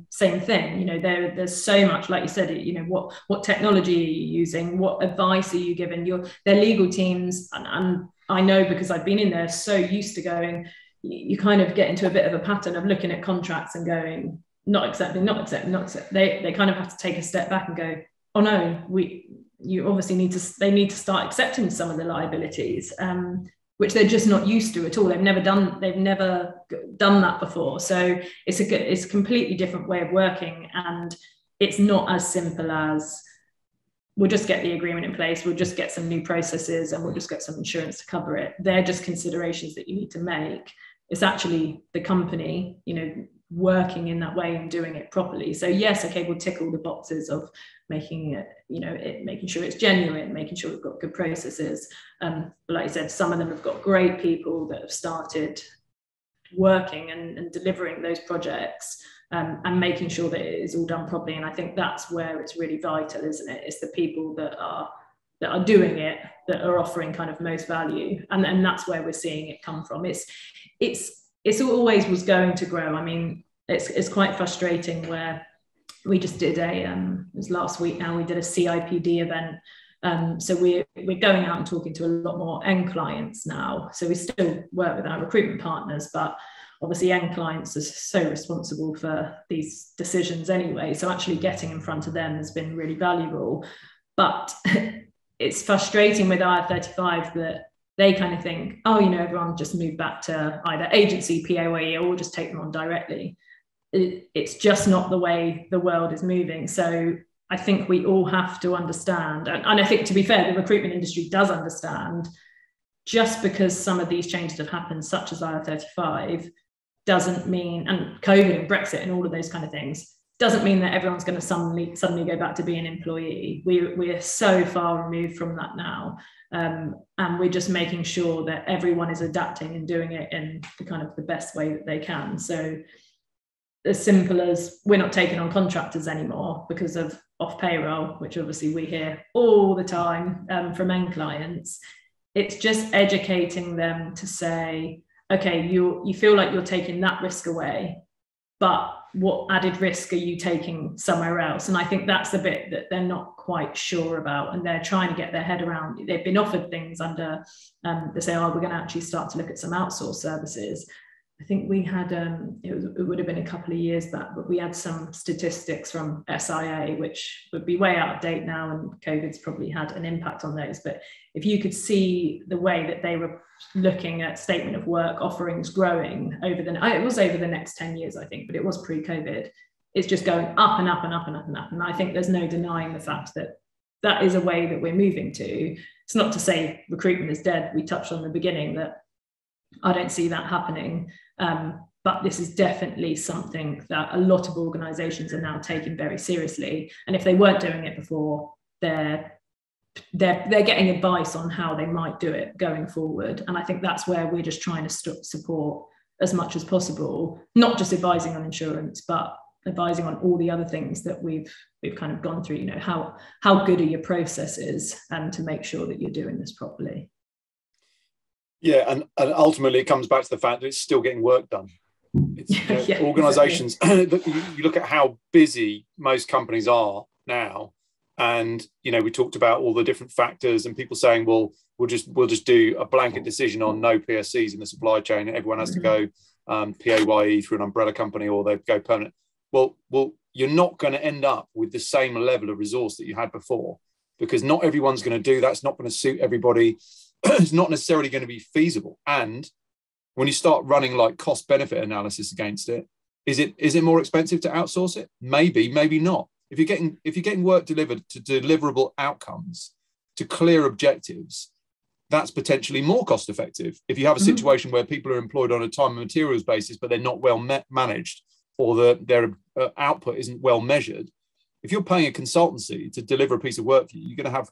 Same thing. There's so much, like you said. What technology are you using? What advice are you giving? Their legal teams, and I know because I've been in there, so used to going. You kind of get into a bit of a pattern of looking at contracts and going, not accepting. They kind of have to take a step back and go, oh no, you obviously they need to start accepting some of the liabilities, which they're just not used to at all. They've never done that before. So it's a completely different way of working, and it's not as simple as we'll just get the agreement in place, we'll just get some new processes, and we'll just get some insurance to cover it. They're just considerations that you need to make. It's actually the company, working in that way and doing it properly. So yes, okay, we'll tick all the boxes of making it, making sure it's genuine, making sure we've got good processes. But like I said, some of them have got great people that have started working and delivering those projects, and making sure that it is all done properly. And I think that's where it's really vital, isn't it? It's the people that are doing it that are offering kind of most value, and that's where we're seeing it come from. It's always was going to grow. I mean, it's quite frustrating where we just did it was last week now, we did a CIPD event. So we're going out and talking to a lot more end clients now. So we still work with our recruitment partners, but obviously end clients are so responsible for these decisions anyway. So actually getting in front of them has been really valuable. But it's frustrating with IR35 that they kind of think, everyone just moved back to either agency, PAYE, or we'll just take them on directly. It's just not the way the world is moving. So I think we all have to understand, and I think, to be fair, the recruitment industry does understand, just because some of these changes have happened, such as IR35, doesn't mean, and COVID and Brexit and all of those kind of things, doesn't mean that everyone's going to suddenly go back to being an employee. We're so far removed from that now. And we're just making sure that everyone is adapting and doing it in the kind of the best way that they can. So as simple as we're not taking on contractors anymore because of off payroll, which obviously we hear all the time from end clients. It's just educating them to say, okay, you feel like you're taking that risk away, but what added risk are you taking somewhere else? And I think that's the bit that they're not quite sure about, and they're trying to get their head around. They've been offered things under, they say, we're going to actually start to look at some outsourced services. I think we had, it would have been a couple of years back, but we had some statistics from SIA, which would be way out of date now, and COVID's probably had an impact on those. But if you could see the way that they were looking at statement of work offerings growing over it was over the next 10 years, I think, but it was pre-COVID. It's just going up and up and up and up and up. And I think there's no denying the fact that that is a way that we're moving to. It's not to say recruitment is dead. We touched on the beginning that I don't see that happening. But this is definitely something that a lot of organisations are now taking very seriously. And if they weren't doing it before, they're they're getting advice on how they might do it going forward. And I think that's where we're just trying to support as much as possible, not just advising on insurance, but advising on all the other things that we've kind of gone through. You know, how good are your processes, and to make sure that you're doing this properly. Yeah, and ultimately it comes back to the fact that it's still getting work done. It's, you know, yeah, organizations, exactly. You look at how busy most companies are now, and you know, we talked about all the different factors and people saying, well, we'll just do a blanket decision on no PSCs in the supply chain, and everyone has to go PAYE through an umbrella company, or they go permanent. Well, you're not going to end up with the same level of resource that you had before, because not everyone's going to do that. It's not going to suit everybody. It's not necessarily going to be feasible. And when you start running like cost benefit analysis against it, is it more expensive to outsource it? Maybe not. If you're getting work delivered to deliverable outcomes, to clear objectives, that's potentially more cost effective. If you have a situation where people are employed on a time and materials basis, but they're not well managed, or their output isn't well measured, if you're paying a consultancy to deliver a piece of work for you, you're going to have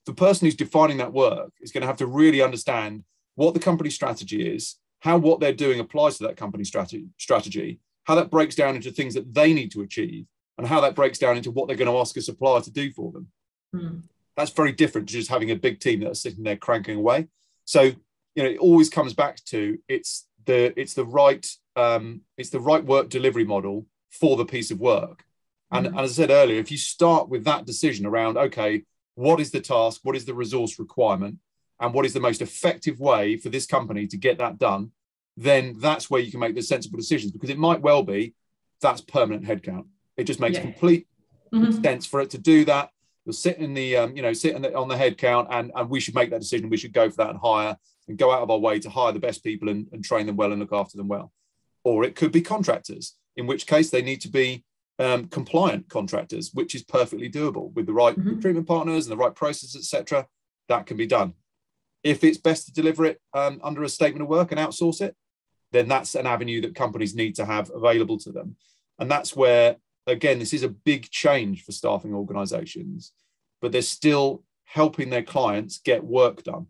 the person who's defining that work is going to have to really understand what the company strategy is, how what they're doing applies to that company strategy, how that breaks down into things that they need to achieve, and how that breaks down into what they're going to ask a supplier to do for them. That's very different to just having a big team that are sitting there cranking away. So, you know, it always comes back to it's the right work delivery model for the piece of work. And as I said earlier, if you start with that decision around, okay, what is the task, what is the resource requirement, and what is the most effective way for this company to get that done, then that's where you can make the sensible decisions, because it might well be that's permanent headcount. It just makes complete sense for it to do that. You'll sit in the, on the headcount, and we should make that decision. We should go for that and hire, and go out of our way to hire the best people and train them well and look after them well. Or it could be contractors, in which case they need to be compliant contractors, which is perfectly doable with the right recruitment partners and the right processes, etc. That can be done. If it's best to deliver it under a statement of work and outsource it, then that's an avenue that companies need to have available to them. And that's where, again, this is a big change for staffing organizations, but they're still helping their clients get work done.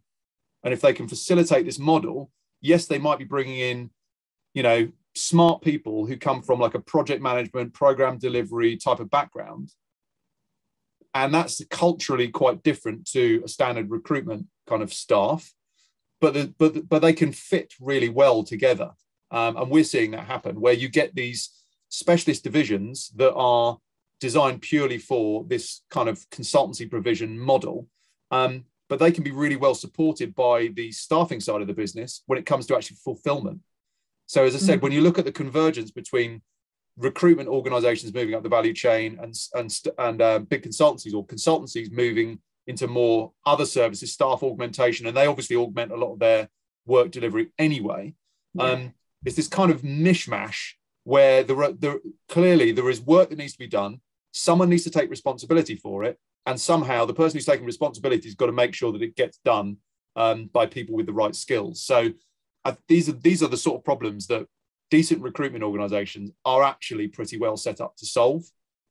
And if they can facilitate this model, yes, they might be bringing in, you know, smart people who come from like a project management, program delivery type of background. And that's culturally quite different to a standard recruitment kind of staff, but they can fit really well together. And we're seeing that happen, where you get these specialist divisions that are designed purely for this kind of consultancy provision model. But they can be really well supported by the staffing side of the business when it comes to actually fulfillment. So as I said, when you look at the convergence between recruitment organizations moving up the value chain and big consultancies, or consultancies moving into more other services, staff augmentation, and they obviously augment a lot of their work delivery anyway. It's this kind of mishmash where clearly there is work that needs to be done. Someone needs to take responsibility for it. And somehow the person who's taking responsibility has got to make sure that it gets done by people with the right skills. So these are the sort of problems that decent recruitment organizations are actually pretty well set up to solve.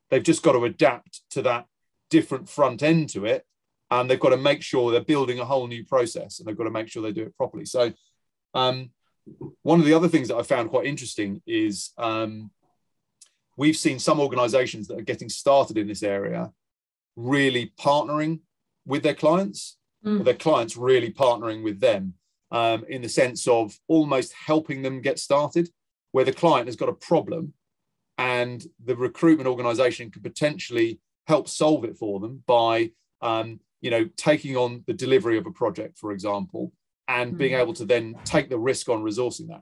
They've just got to adapt to that different front end to it. And they've got to make sure they're building a whole new process, and they've got to make sure they do it properly. So one of the other things that I found quite interesting is we've seen some organizations that are getting started in this area really partnering with their clients, or their clients really partnering with them, in the sense of almost helping them get started, where the client has got a problem and the recruitment organization could potentially help solve it for them by taking on the delivery of a project, for example, and being able to then take the risk on resourcing that,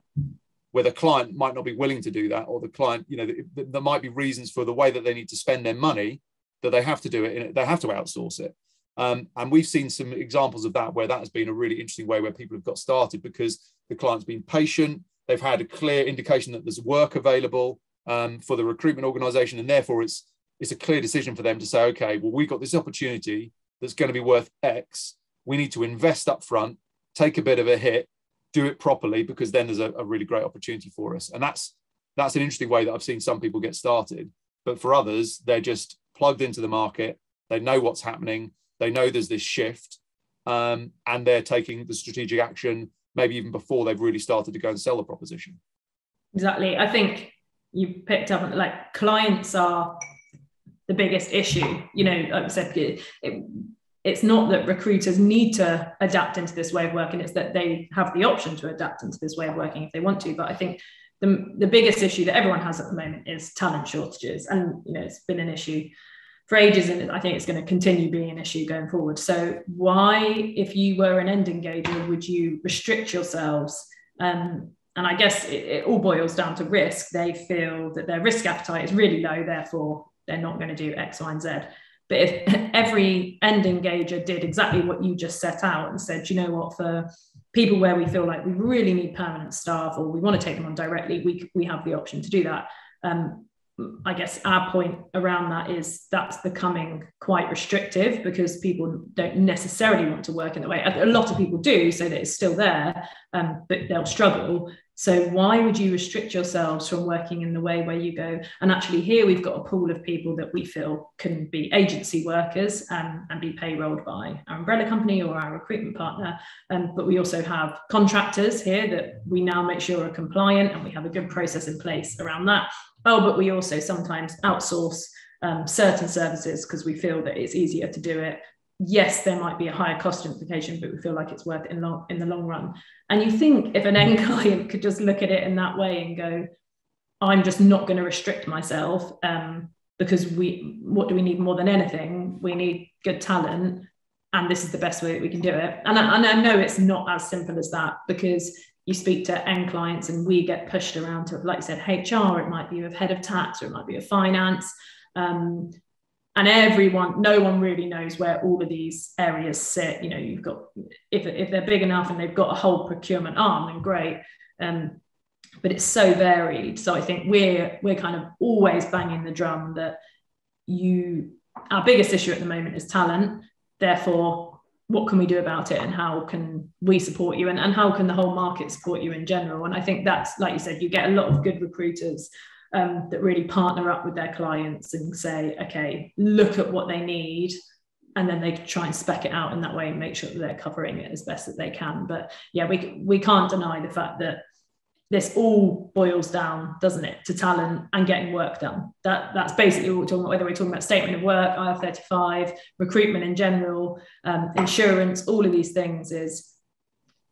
where the client might not be willing to do that, or the client, there might be reasons for the way that they need to spend their money that they have to do it, they have to outsource it. And we've seen some examples of that, where that has been a really interesting way where people have got started because the client's been patient, they've had a clear indication that there's work available for the recruitment organization, and therefore it's a clear decision for them to say, okay, well, we've got this opportunity that's going to be worth X. We need to invest up front, take a bit of a hit, do it properly, because then there's a really great opportunity for us. And that's an interesting way that I've seen some people get started. But for others, they're just plugged into the market. They know what's happening. They know there's this shift, and they're taking the strategic action maybe even before they've really started to go and sell the proposition. Exactly. I think you picked up on, like, clients are the biggest issue. You know, like I said, it's not that recruiters need to adapt into this way of working, it's that they have the option to adapt into this way of working if they want to. But I think the biggest issue that everyone has at the moment is talent shortages. And, you know, it's been an issue for ages, and I think it's going to continue being an issue going forward. So why, if you were an end engager, would you restrict yourselves? And I guess it all boils down to risk. They feel that their risk appetite is really low, therefore they're not going to do X, Y, and Z. But if every end engager did exactly what you just set out and said, you know what, for people where we feel like we really need permanent staff or we want to take them on directly, we have the option to do that. I guess our point around that is that's becoming quite restrictive because people don't necessarily want to work in the way. A lot of people do, so that it's still there, but they'll struggle. So why would you restrict yourselves from working in the way where you go, and actually here we've got a pool of people that we feel can be agency workers and be payrolled by our umbrella company or our recruitment partner. But we also have contractors here that we now make sure are compliant, and we have a good process in place around that. Oh, but we also sometimes outsource certain services because we feel that it's easier to do it. Yes, there might be a higher cost implication, but we feel like it's worth it in the long run. And you think if an end client could just look at it in that way and go, I'm just not going to restrict myself because what do we need more than anything? We need good talent, and this is the best way that we can do it. And I know it's not as simple as that, because you speak to end clients and we get pushed around to, like I said, HR, it might be with head of tax, or it might be with finance. And no one really knows where all of these areas sit. You know, you've got, if they're big enough and they've got a whole procurement arm, then great. But it's so varied. So I think we're kind of always banging the drum that our biggest issue at the moment is talent. Therefore, what can we do about it, and how can we support you, and how can the whole market support you in general? And I think that's, like you said, you get a lot of good recruiters that really partner up with their clients and say, okay, look at what they need, and then they try and spec it out in that way and make sure that they're covering it as best that they can. But yeah, we can't deny the fact that this all boils down, doesn't it, to talent and getting work done. That's basically what we're talking about, whether we're talking about statement of work, IR35, recruitment in general, insurance, all of these things. Is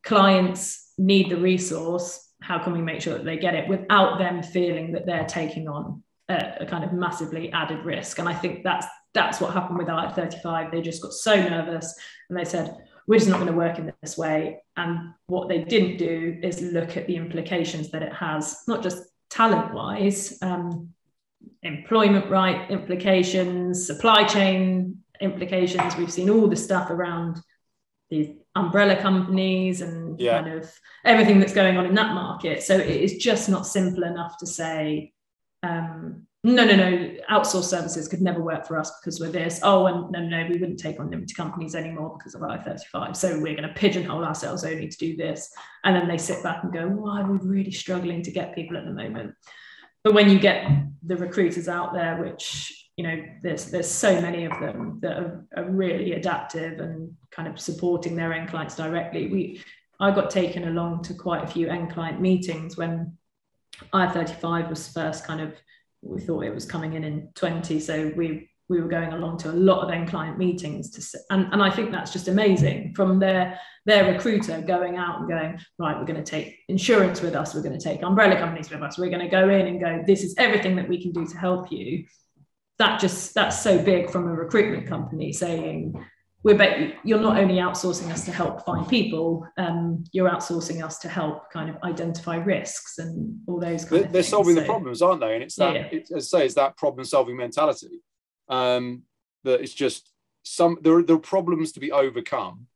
clients need the resource. How can we make sure that they get it without them feeling that they're taking on a kind of massively added risk? And I think that's what happened with IR35. They just got so nervous and they said, we're just not going to work in this way. And what they didn't do is look at the implications that it has, not just talent-wise, employment right implications, supply chain implications. We've seen all the stuff around the umbrella companies and kind of everything that's going on in that market. So it is just not simple enough to say, no, outsourced services could never work for us because we're this. Oh, and no, we wouldn't take on limited companies anymore because of IR35. So we're going to pigeonhole ourselves only to do this. And then they sit back and go, why are we really struggling to get people at the moment? But when you get the recruiters out there, which, you know, there's so many of them that are really adaptive and kind of supporting their end clients directly. I got taken along to quite a few end client meetings when IR35 was first kind of, we thought it was coming in 20. So we were going along to a lot of end client meetings and I think that's just amazing from their recruiter going out and going, right, we're going to take insurance with us, we're going to take umbrella companies with us, we're going to go in and go, this is everything that we can do to help you. That's so big from a recruitment company saying, you're not only outsourcing us to help find people, you're outsourcing us to help kind of identify risks and all those kind of things. They're solving the problems, aren't they? And it's that, as I say, it's that problem-solving mentality. That it's just there are problems to be overcome,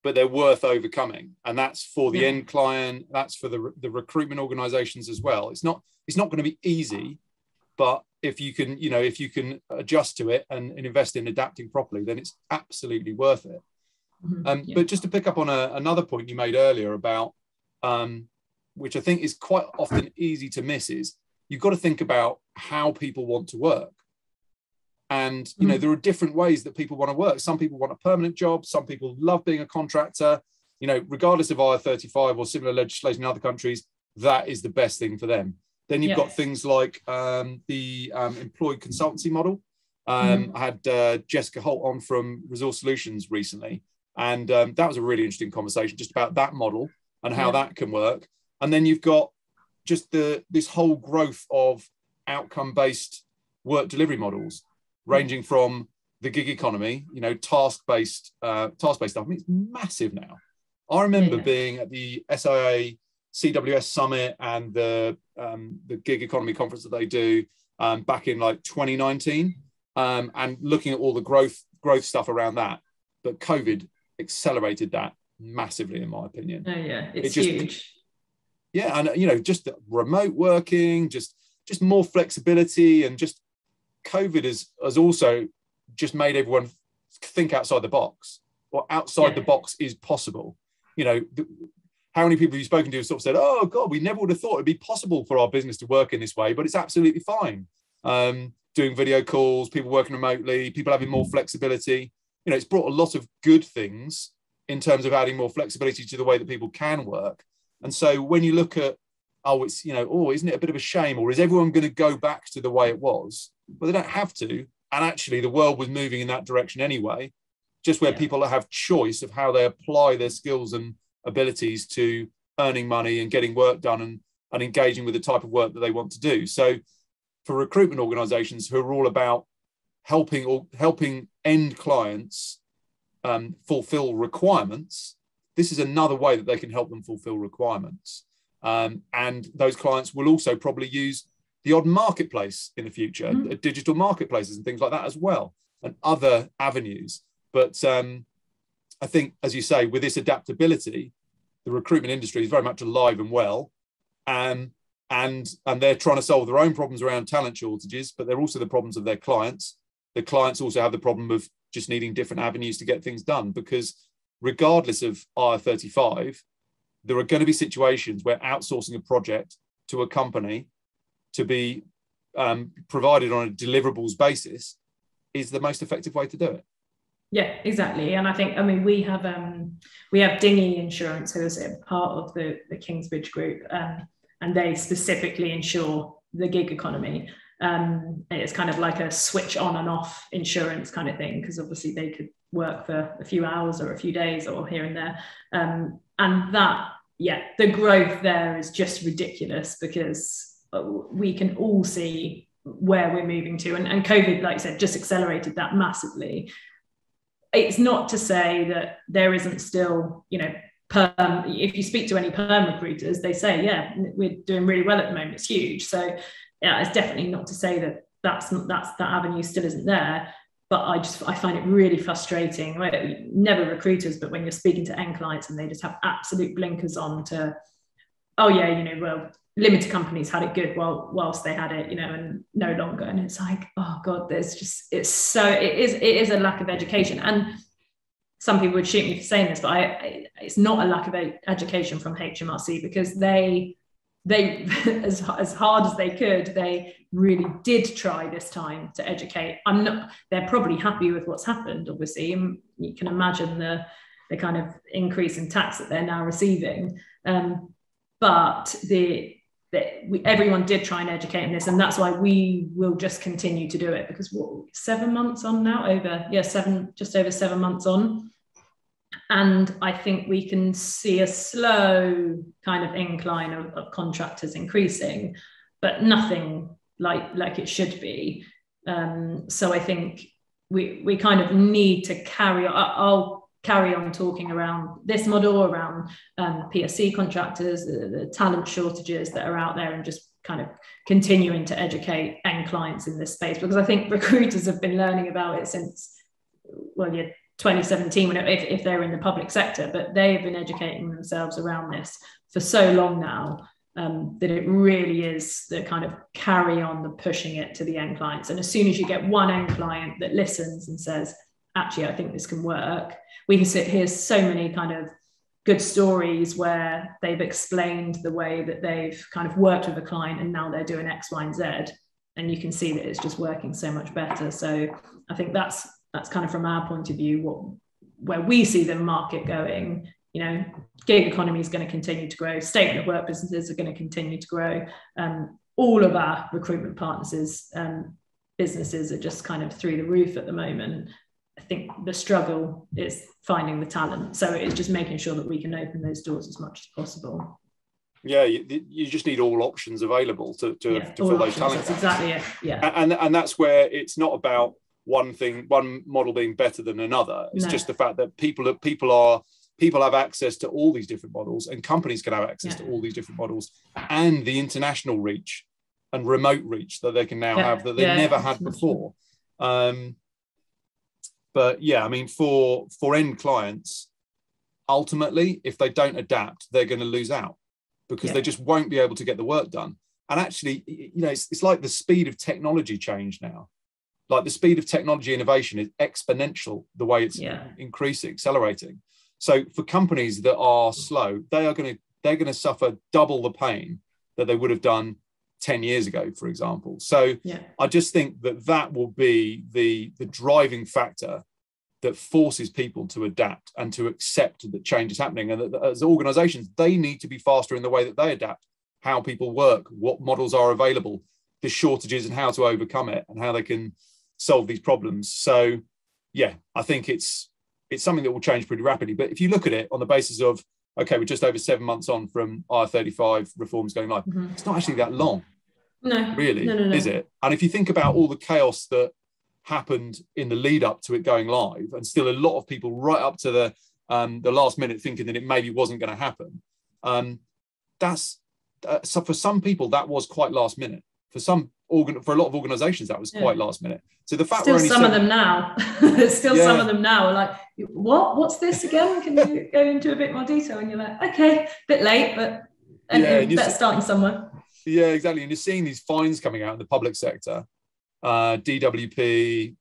but they're worth overcoming, and that's for the end client. That's for the recruitment organisations as well. It's not going to be easy, but if you can adjust to it and invest in adapting properly, then it's absolutely worth it. But just to pick up on another point you made earlier about, which I think is quite often easy to miss, is you've got to think about how people want to work. And, you know, there are different ways that people want to work. Some people want a permanent job. Some people love being a contractor. You know, regardless of IR35 or similar legislation in other countries, that is the best thing for them. Then you've got things like the employed consultancy model. I had Jessica Holt on from Resource Solutions recently, and that was a really interesting conversation just about that model and how that can work. And then you've got just this whole growth of outcome-based work delivery models, ranging from the gig economy, you know, task-based stuff. I mean, it's massive now. I remember being at the SIA CWS Summit and the gig economy conference that they do back in like 2019, and looking at all the growth stuff around that. But COVID accelerated that massively, in my opinion. Oh yeah, it's huge. Yeah, and you know, just the remote working, just more flexibility, and just COVID has also just made everyone think outside the box, or outside the box is possible. You know, how many people you've spoken to have sort of said, oh God, we never would have thought it'd be possible for our business to work in this way, but it's absolutely fine. Doing video calls, people working remotely, people having more flexibility. You know, it's brought a lot of good things in terms of adding more flexibility to the way that people can work. And so when you look at, oh, it's, you know, oh, isn't it a bit of a shame? Or is everyone going to go back to the way it was? Well, they don't have to. And actually the world was moving in that direction anyway, just where people have choice of how they apply their skills and abilities to earning money and getting work done and engaging with the type of work that they want to do. So for recruitment organizations who are all about helping end clients fulfill requirements, this is another way that they can help them fulfill requirements. And those clients will also probably use the odd marketplace in the future, digital marketplaces and things like that as well, and other avenues. But I think, as you say, with this adaptability, the recruitment industry is very much alive and well, and they're trying to solve their own problems around talent shortages, but they're also the problems of their clients. The clients also have the problem of just needing different avenues to get things done, because regardless of IR35, there are going to be situations where outsourcing a project to a company to be provided on a deliverables basis is the most effective way to do it. Yeah, exactly. And I think, I mean, we have Dinghy Insurance, who is a part of the Kingsbridge group, and they specifically insure the gig economy. And it's kind of like a switch on and off insurance kind of thing, because obviously they could work for a few hours or a few days or here and there. And that, the growth there is just ridiculous, because we can all see where we're moving to. And COVID, like I said, just accelerated that massively. It's not to say that there isn't still, you know, perm. If you speak to any perm recruiters, they say, yeah, we're doing really well at the moment. It's huge. So yeah, it's definitely not to say that that avenue still isn't there. But I find it really frustrating. Right? Never recruiters, but when you're speaking to end clients and they just have absolute blinkers on to, oh yeah, you know, well, limited companies had it good whilst they had it, you know, and no longer. And it's like, oh God, it is a lack of education. And some people would shoot me for saying this, but it's not a lack of education from HMRC, because they as hard as they could, they really did try this time to educate. They're probably happy with what's happened, obviously. And you can imagine the kind of increase in tax that they're now receiving. But everyone did try and educate in this, and that's why we will just continue to do it, because 7 months on now, just over 7 months on, and I think we can see a slow kind of incline of contractors increasing, but nothing like it should be. So I think we kind of need to I'll carry on talking around this model, around PSC contractors, the talent shortages that are out there, and just kind of continuing to educate end clients in this space, because I think recruiters have been learning about it since, 2017, if they're in the public sector, but they have been educating themselves around this for so long now, that it really is the kind of carry on the pushing it to the end clients. And as soon as you get one end client that listens and says, actually, I think this can work, we can hear so many kind of good stories where they've explained the way that they've kind of worked with a client and now they're doing X, Y, and Z. and you can see that it's just working so much better. So I think that's kind of from our point of view where we see the market going. You know, gig economy is going to continue to grow. Statement of work businesses are going to continue to grow. All of our recruitment partners' businesses are just kind of through the roof at the moment. I think the struggle is finding the talent. So it's just making sure that we can open those doors as much as possible. Yeah, you just need all options available to fill those talent. That's exactly it. Yeah, and that's where it's not about one model being better than another. It's just the fact that people have access to all these different models, and companies can have access to all these different models, and the international reach and remote reach that they can now have that they never had before. But yeah, I mean, for end clients, ultimately, if they don't adapt, they're going to lose out, because they just won't be able to get the work done. And actually, you know, it's like the speed of technology change now. Like the speed of technology innovation is exponential, the way it's increasing, accelerating. So for companies that are slow, they're going to suffer double the pain that they would have done 10 years ago, for example. So I just think that will be the driving factor that forces people to adapt and to accept that change is happening. And that as organizations, they need to be faster in the way that they adapt, how people work, what models are available, the shortages and how to overcome it, and how they can solve these problems. So yeah, I think it's something that will change pretty rapidly. But if you look at it on the basis of, okay, we're just over 7 months on from IR35 reforms going live, it's not actually that long. No, really, no. Is it? And if you think about all the chaos that happened in the lead up to it going live, and still a lot of people right up to the last minute thinking that it maybe wasn't going to happen, so for some people that was quite last minute. For a lot of organizations that was quite last minute. So the fact still some of them now, some of them now are like, what's this again? Can you go into a bit more detail? And you're like, okay, a bit late, but better starting somewhere. Yeah, exactly. And you're seeing these fines coming out in the public sector, DWP,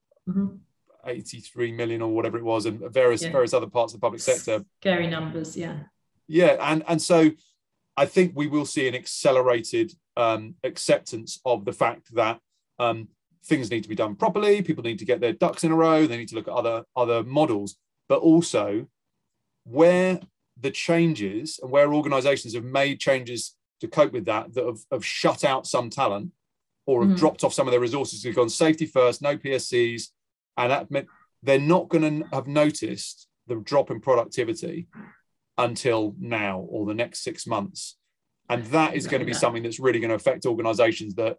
83 million or whatever it was, and various other parts of the public sector. Scary numbers, and so I think we will see an accelerated acceptance of the fact that things need to be done properly. People need to get their ducks in a row. They need to look at other models, but also where the changes and where organizations have made changes to cope with that have shut out some talent, or have dropped off some of their resources. They've gone safety first, no PSCs, and that meant they're not going to have noticed the drop in productivity until now or the next 6 months. And that is going to be something that's really going to affect organizations that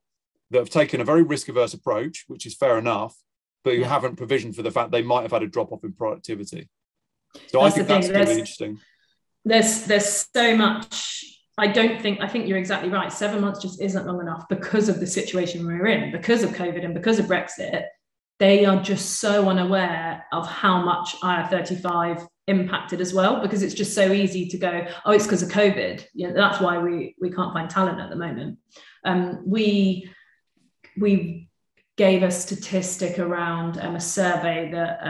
have taken a very risk-averse approach, which is fair enough, but who haven't provisioned for the fact they might have had a drop-off in productivity. So I think that's really interesting. There's so much. I think you're exactly right. 7 months just isn't long enough because of the situation we're in, because of COVID and because of Brexit. They are just so unaware of how much IR35 impacted as well, because it's just so easy to go, oh, it's because of COVID. That's why we can't find talent at the moment. We gave a statistic around a survey that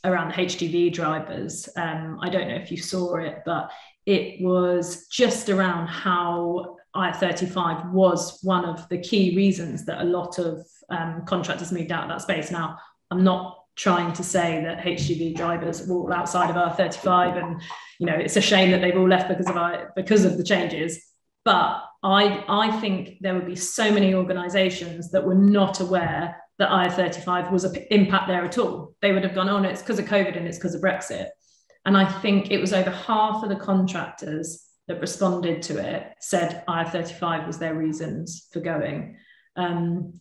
around the HGV drivers. I don't know if you saw it, but it was just around how IR35 was one of the key reasons that a lot of contractors moved out of that space. Now, I'm not trying to say that HGV drivers are all outside of IR35, and it's a shame that they've all left because of the changes. But I think there would be so many organisations that were not aware that IR35 was an impact there at all. They would have gone, oh, no, it's because of COVID and it's because of Brexit. And I think it was over half of the contractors that responded to it said IR35 was their reasons for going.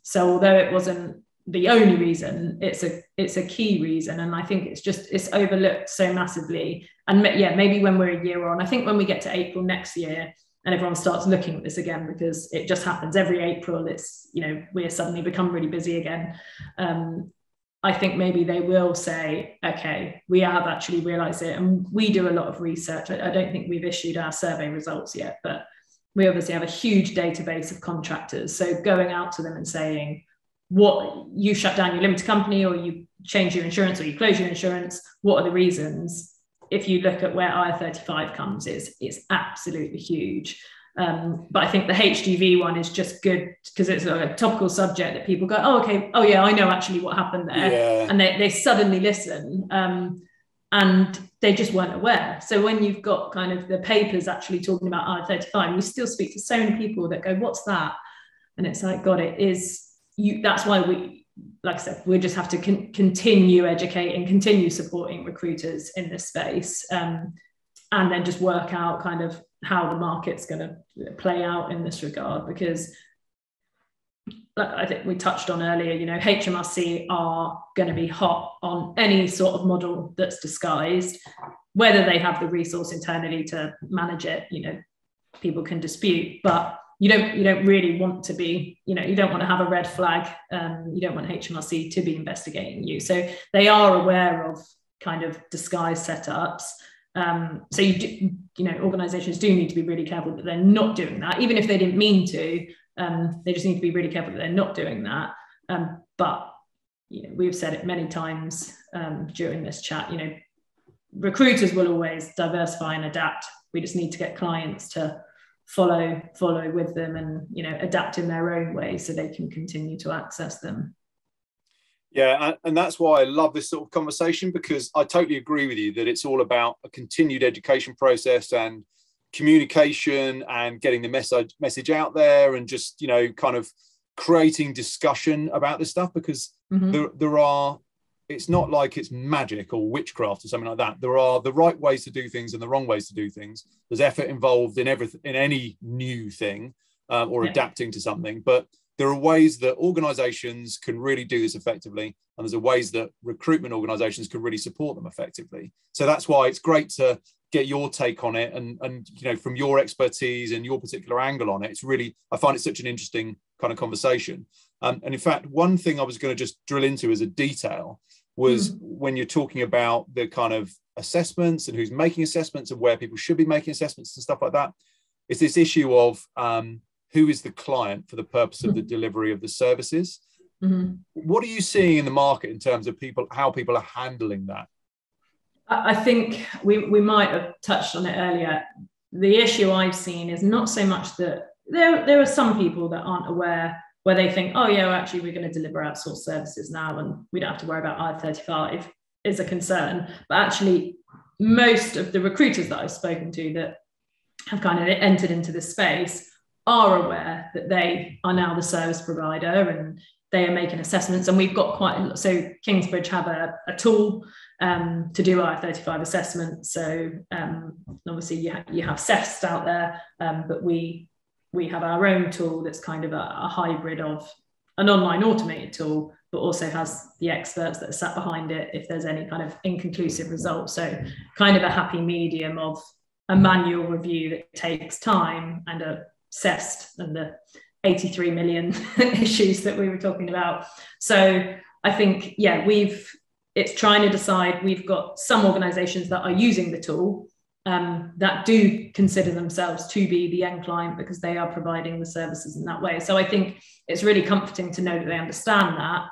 So although it wasn't the only reason, it's a key reason. And I think it's overlooked so massively. And maybe when we're a year on, I think when we get to April next year and everyone starts looking at this again, because it just happens every April, we're suddenly become really busy again. I think maybe they will say, okay, we have actually realized it. And we do a lot of research. I don't think we've issued our survey results yet, but we obviously have a huge database of contractors. So going out to them and saying, what, you shut down your limited company, or you change your insurance, or you close your insurance, what are the reasons? If you look at where IR35 comes, it's absolutely huge. But I think the HGV one is just good because it's a topical subject that people go, oh, okay, oh yeah, I know actually what happened there. Yeah. And they suddenly listen. And they just weren't aware. So when you've got kind of the papers actually talking about IR35, you still speak to so many people that go, what's that? And it's like, God, it is you. That's why we, like I said, we just have to continue educating, continue supporting recruiters in this space, and then just work out kind of how the market's going to play out in this regard. Because like I think we touched on earlier, you know, HMRC are going to be hot on any sort of model that's disguised. Whether they have the resource internally to manage it, you know, people can dispute, but you don't really want to be, you know, you don't want to have a red flag. You don't want HMRC to be investigating you. So they are aware of kind of disguised setups. So you know, organizations do need to be really careful that they're not doing that, even if they didn't mean to. They just need to be really careful that they're not doing that. But you know, we've said it many times during this chat, you know, recruiters will always diversify and adapt. We just need to get clients to follow with them and, you know, adapt in their own way so they can continue to access them. Yeah, and that's why I love this sort of conversation, because I totally agree with you that it's all about a continued education process and communication and getting the message out there, and just, you know, kind of creating discussion about this stuff, because there are, it's not like it's magic or witchcraft or something like that. There are the right ways to do things and the wrong ways to do things. There's effort involved in everything, in any new thing or adapting to something, but there are ways that organizations can really do this effectively, and there's ways that recruitment organizations can really support them effectively. So that's why it's great to get your take on it, and you know, from your expertise and your particular angle on it. It's really, I find it such an interesting kind of conversation. And in fact, one thing I was going to just drill into as a detail was when you're talking about the kind of assessments and who's making assessments and where people should be making assessments and stuff like that. It's this issue of who is the client for the purpose of the delivery of the services. What are you seeing in the market in terms of people, how people are handling that? I think we might have touched on it earlier. The issue I've seen is not so much that there are some people that aren't aware, where they think, oh yeah, well, actually we're going to deliver outsourced services now and we don't have to worry about IR35 is a concern. But actually most of the recruiters that I've spoken to that have kind of entered into this space are aware that they are now the service provider and they are making assessments. And we've got quite a lot. So Kingsbridge have a tool to do IR35 assessments. So obviously you have CEST out there, but we have our own tool that's kind of a hybrid of an online automated tool, but also has the experts that are sat behind it if there's any kind of inconclusive results. So kind of a happy medium of a manual review that takes time and a CEST and the 83 million issues that we were talking about. So I think, yeah, it's trying to decide. We've got some organizations that are using the tool that do consider themselves to be the end client because they are providing the services in that way. So I think it's really comforting to know that they understand that.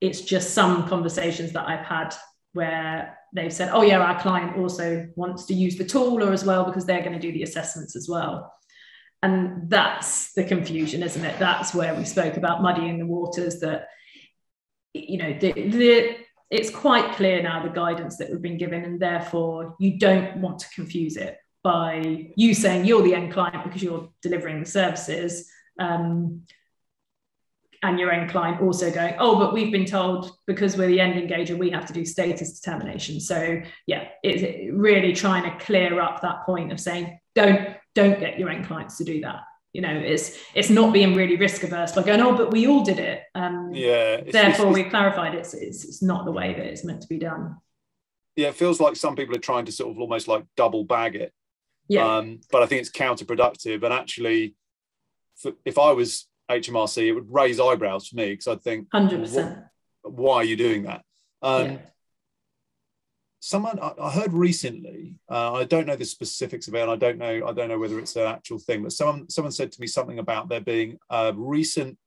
It's just some conversations that I've had where they've said, oh yeah, our client also wants to use the tool or as well because they're going to do the assessments as well. And that's the confusion, isn't it? That's where we spoke about muddying the waters, that, you know, it's quite clear now, the guidance that we've been given, and therefore you don't want to confuse it by you saying you're the end client because you're delivering the services, and your end client also going, oh, but we've been told because we're the end engager, we have to do status determination. So yeah, it's really trying to clear up that point of saying, don't get your end clients to do that. You know, it's not being really risk averse by going, oh, but we all did it. Therefore, we clarified it's not the way that it's meant to be done. Yeah, it feels like some people are trying to sort of almost like double bag it. Yeah. But I think it's counterproductive. And actually, if I was HMRC, it would raise eyebrows for me, because I'd think, 100%. Why are you doing that? Yeah. Someone I heard recently, I don't know the specifics of it, and I don't know whether it's an actual thing, but someone said to me something about there being a recent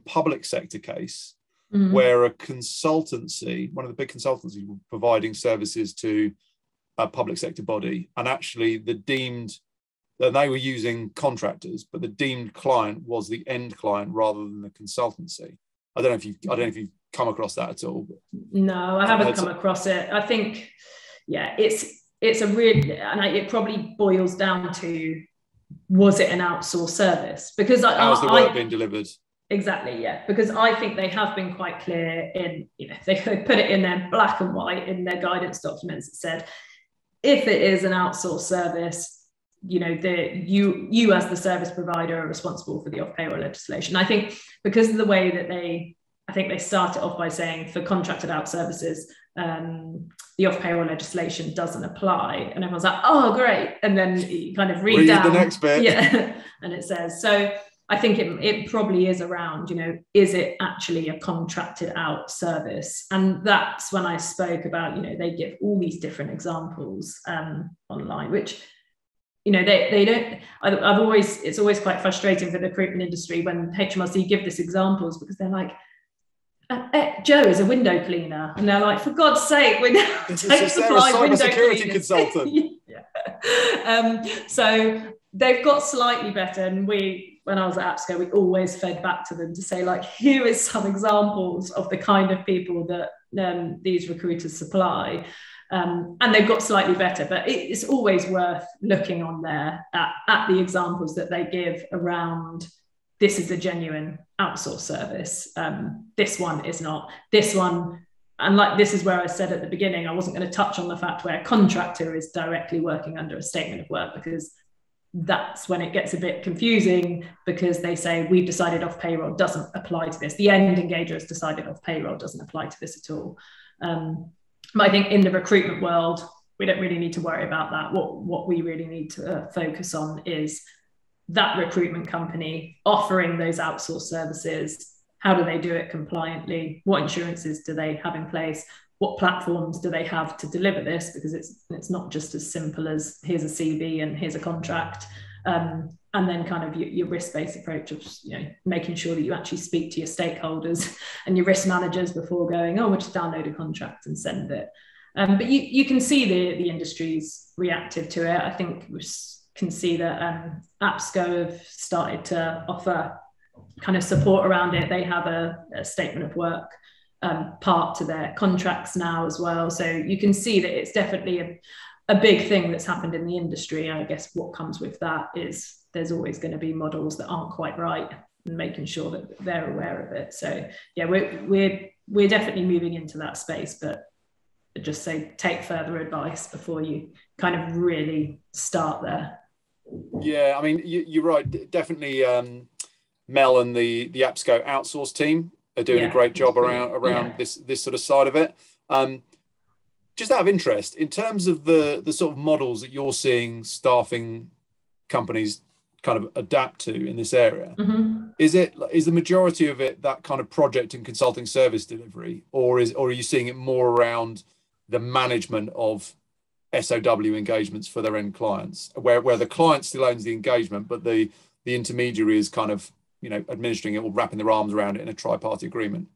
public sector case where a consultancy, one of the big consultancies, were providing services to a public sector body, and actually the deemed that they were using contractors, but the deemed client was the end client rather than the consultancy. I don't know if you've come across that at all. No, I haven't come across it. I think, yeah, it's a real, and it probably boils down to, was it an outsourced service? Because how's the work being delivered? Exactly, yeah. Because I think they have been quite clear in, they put it in their black and white in their guidance documents. It said, if it is an outsourced service, you as the service provider are responsible for the off-payroll legislation. I think because of the way that they start it off by saying for contracted out services, the off-payroll legislation doesn't apply, and everyone's like, oh, great. And then you kind of read down the next bit. Yeah. And it says, so I think it probably is around, is it actually a contracted out service? And that's when I spoke about, they give all these different examples online, which, they don't, it's always quite frustrating for the recruitment industry when HMRC give this examples, because they're like, Joe is a window cleaner, and they're like, for God's sake, we're going to supply window security consultant. Yeah. So they've got slightly better, and when I was at APSCO, we always fed back to them to say, like, here is some examples of the kind of people that these recruiters supply. And they've got slightly better, but it's always worth looking on there at the examples that they give around, this is a genuine outsourced service. This one is not. This one, and like, this is where I said at the beginning, I wasn't going to touch on the fact where a contractor is directly working under a statement of work, because that's when it gets a bit confusing, because they say, we've decided off payroll doesn't apply to this. The end engager has decided off payroll doesn't apply to this at all. But I think in the recruitment world, we don't really need to worry about that. What we really need to focus on is that recruitment company offering those outsourced services. How do they do it compliantly? What insurances do they have in place? What platforms do they have to deliver this? Because it's not just as simple as here's a CV and here's a contract. And then kind of your risk-based approach of making sure that you actually speak to your stakeholders and your risk managers before going, oh, we'll just download a contract and send it. But you can see the industry's reactive to it. I think we can see that APSCO have started to offer kind of support around it. They have a statement of work part to their contracts now as well. So you can see that it's definitely a big thing that's happened in the industry. And I guess what comes with that is there's always going to be models that aren't quite right, and making sure that they're aware of it. So yeah, we're definitely moving into that space, but just say take further advice before you kind of really start there. Yeah, I mean, you're right. Definitely Mel and the APSCO outsource team are doing a great job around this sort of side of it. Just out of interest, in terms of the sort of models that you're seeing staffing companies kind of adapt to in this area, is the majority of it that kind of project and consulting service delivery, or are you seeing it more around the management of SoW engagements for their end clients, where the client still owns the engagement, but the intermediary is kind of administering it or wrapping their arms around it in a tri-party agreement?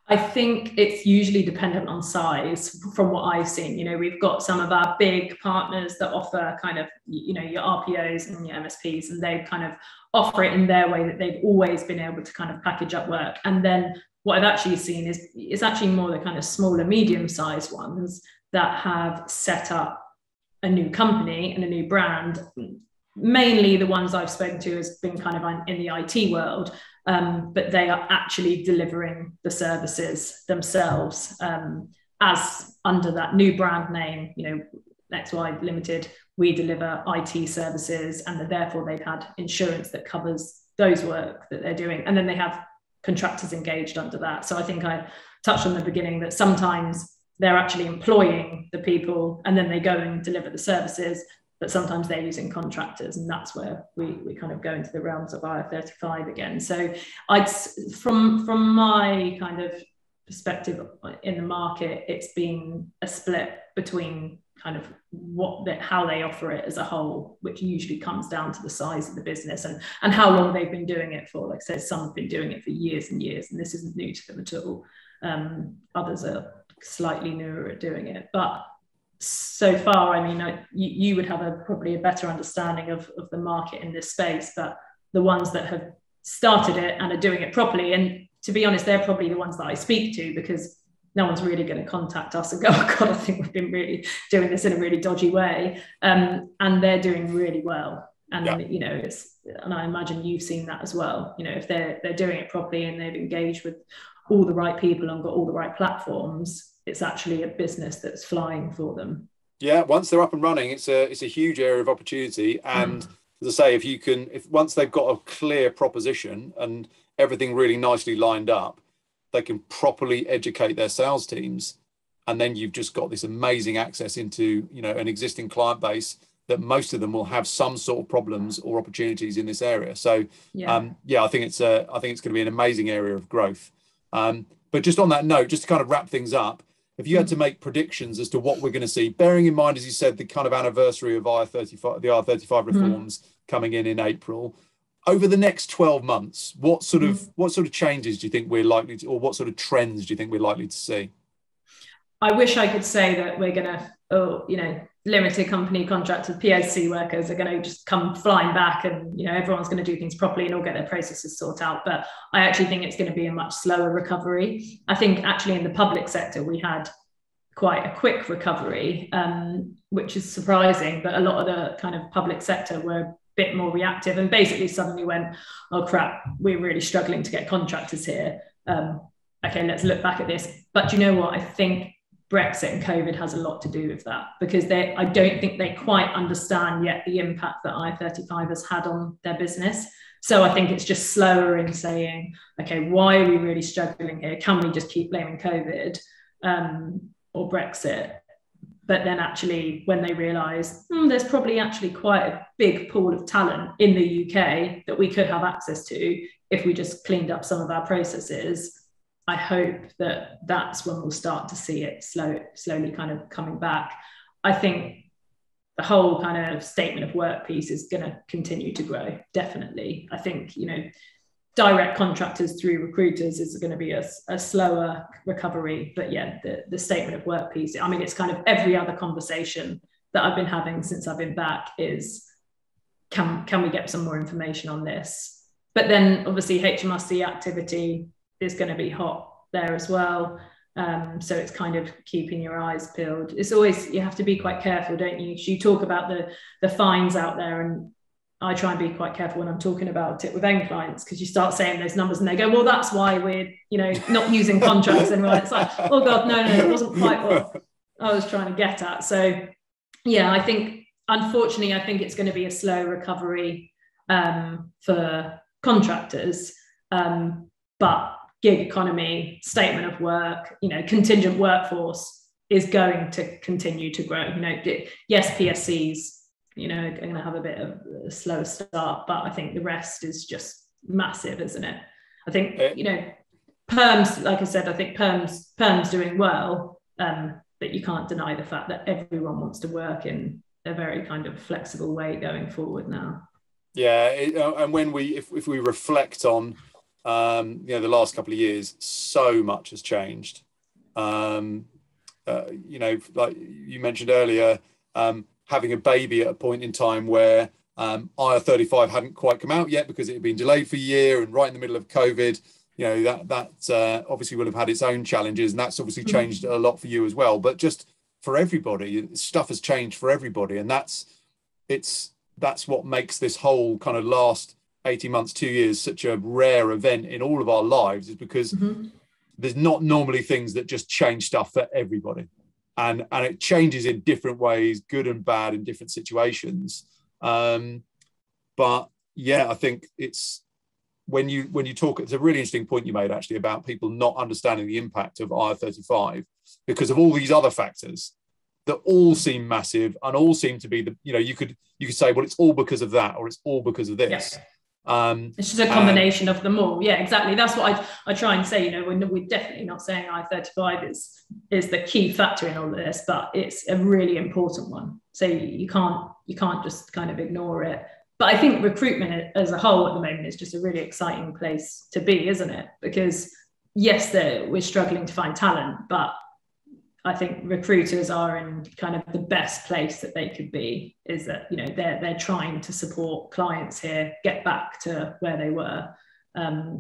I think it's usually dependent on size from what I've seen. We've got some of our big partners that offer kind of, your RPOs and your MSPs, and they kind of offer it in their way that they've always been able to kind of package up work. And then what I've actually seen is it's actually more the kind of smaller, medium-sized ones that have set up a new company and a new brand. Mainly the ones I've spoken to has been kind of in the IT world, but they are actually delivering the services themselves as under that new brand name, XY Limited, we deliver IT services, and therefore they've had insurance that covers those work that they're doing. And then they have contractors engaged under that. So I think I touched on the beginning that sometimes they're actually employing the people and then they go and deliver the services, but sometimes they're using contractors, and that's where we kind of go into the realms of IR35 again. So from my kind of perspective in the market, it's been a split between kind of how they offer it as a whole, which usually comes down to the size of the business and how long they've been doing it for. Like I said, some have been doing it for years and years, and this isn't new to them at all. Others are slightly newer at doing it, but so far, I mean, you would have probably a better understanding of the market in this space, but the ones that have started it and are doing it properly, and to be honest, they're probably the ones that I speak to, because no one's really going to contact us and go, oh God, I think we've been really doing this in a really dodgy way. And they're doing really well. And, and I imagine you've seen that as well. If they're doing it properly and they've engaged with all the right people and got all the right platforms, it's actually a business that's flying for them. Yeah, once they're up and running, it's a huge area of opportunity. And as I say, if once they've got a clear proposition and everything really nicely lined up, they can properly educate their sales teams, and then you've just got this amazing access into an existing client base that most of them will have some sort of problems or opportunities in this area. So I think it's going to be an amazing area of growth. But just on that note, just to kind of wrap things up, if you had to make predictions as to what we're going to see, bearing in mind, as you said, the kind of anniversary of IR35, the IR35 reforms coming in April, over the next 12 months, what sort of changes do you think we're likely to, or what sort of trends do you think we're likely to see? I wish I could say that we're going to, limited company contractors, PSC workers are going to just come flying back, and everyone's going to do things properly and all get their processes sorted out. But I actually think it's going to be a much slower recovery. I think actually in the public sector we had quite a quick recovery, which is surprising. But a lot of the kind of public sector were bit more reactive and basically suddenly went, oh crap, we're really struggling to get contractors here. Okay, let's look back at this. But do you know what? I think Brexit and COVID has a lot to do with that, because I don't think they quite understand yet the impact that IR35 has had on their business. So I think it's just slower in saying, okay, why are we really struggling here? Can we just keep blaming COVID or Brexit? But then actually, when they realise there's probably actually quite a big pool of talent in the UK that we could have access to if we just cleaned up some of our processes, I hope that that's when we'll start to see it slowly kind of coming back. I think the whole kind of statement of work piece is going to continue to grow, definitely. I think, direct contractors through recruiters is going to be a slower recovery. But yeah, the statement of work piece, I mean, it's kind of every other conversation that I've been having since I've been back is, can we get some more information on this? But then obviously HMRC activity is going to be hot there as well. So it's kind of keeping your eyes peeled. It's always, you have to be quite careful, don't you? You talk about the fines out there, and I try and be quite careful when I'm talking about it with end clients, because you start saying those numbers and they go, well, that's why we're, not using contracts anymore. It's like, oh God, no, it wasn't quite what I was trying to get at. So yeah, I think, unfortunately, I think it's going to be a slow recovery for contractors, but gig economy, statement of work, contingent workforce is going to continue to grow. Yes, PSCs, are going to have a bit of a slower start, but I think the rest is just massive, isn't it? I think, perms, like I said, I think perms doing well, but you can't deny the fact that everyone wants to work in a very kind of flexible way going forward now. Yeah, and when if we reflect on the last couple of years, so much has changed. Like you mentioned earlier, having a baby at a point in time where IR35 hadn't quite come out yet because it had been delayed for a year, and right in the middle of COVID, that obviously will have had its own challenges, and that's obviously changed a lot for you as well. But just for everybody, stuff has changed for everybody, and that's what makes this whole kind of last 18 months, 2 years, such a rare event in all of our lives, is because there's not normally things that just change stuff for everybody. And it changes in different ways, good and bad, in different situations. But yeah, I think it's when you talk, it's a really interesting point you made actually about people not understanding the impact of IR35 because of all these other factors that all seem massive and all seem to be you could say, well, it's all because of that, or it's all because of this. Yeah. It's just a combination of them all. Yeah, exactly. That's what I try and say. We're definitely not saying I-35 is the key factor in all of this, but it's a really important one. So you can't just kind of ignore it. But I think recruitment as a whole at the moment is just a really exciting place to be, isn't it? Because yes, we're struggling to find talent, but I think recruiters are in kind of the best place that they could be, is that, you know, they're trying to support clients here get back to where they were.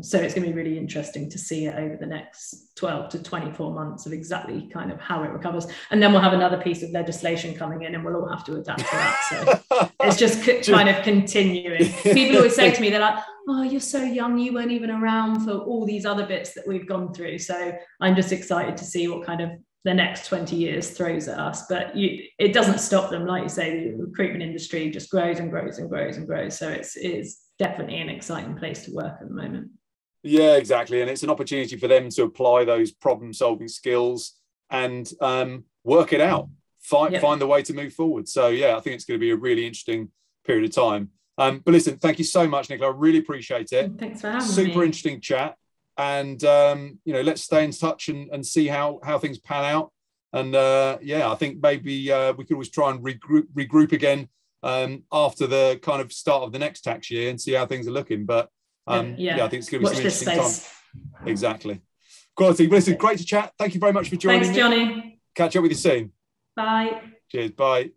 So it's going to be really interesting to see it over the next 12 to 24 months of exactly kind of how it recovers. And then we'll have another piece of legislation coming in and we'll all have to adapt to that. So it's just kind of continuing. People always say to me, they're like, oh, you're so young, you weren't even around for all these other bits that we've gone through. So I'm just excited to see what kind of the next 20 years throws at us. But it doesn't stop them. Like you say, the recruitment industry just grows and grows and grows and grows. So it's definitely an exciting place to work at the moment. Yeah, exactly. And it's an opportunity for them to apply those problem solving skills and work it out, find the way to move forward. So yeah, I think it's going to be a really interesting period of time. But listen, thank you so much, Nicola. I really appreciate it. Thanks for having me. Super interesting chat. And you know, let's stay in touch and see how things pan out. And yeah, I think maybe we could always try and regroup again after the kind of start of the next tax year and see how things are looking. But yeah, I think it's going to be some interesting time. Exactly. Quality. Listen, great to chat. Thank you very much for joining me. Thanks, Johnny. Catch up with you soon. Bye. Cheers. Bye.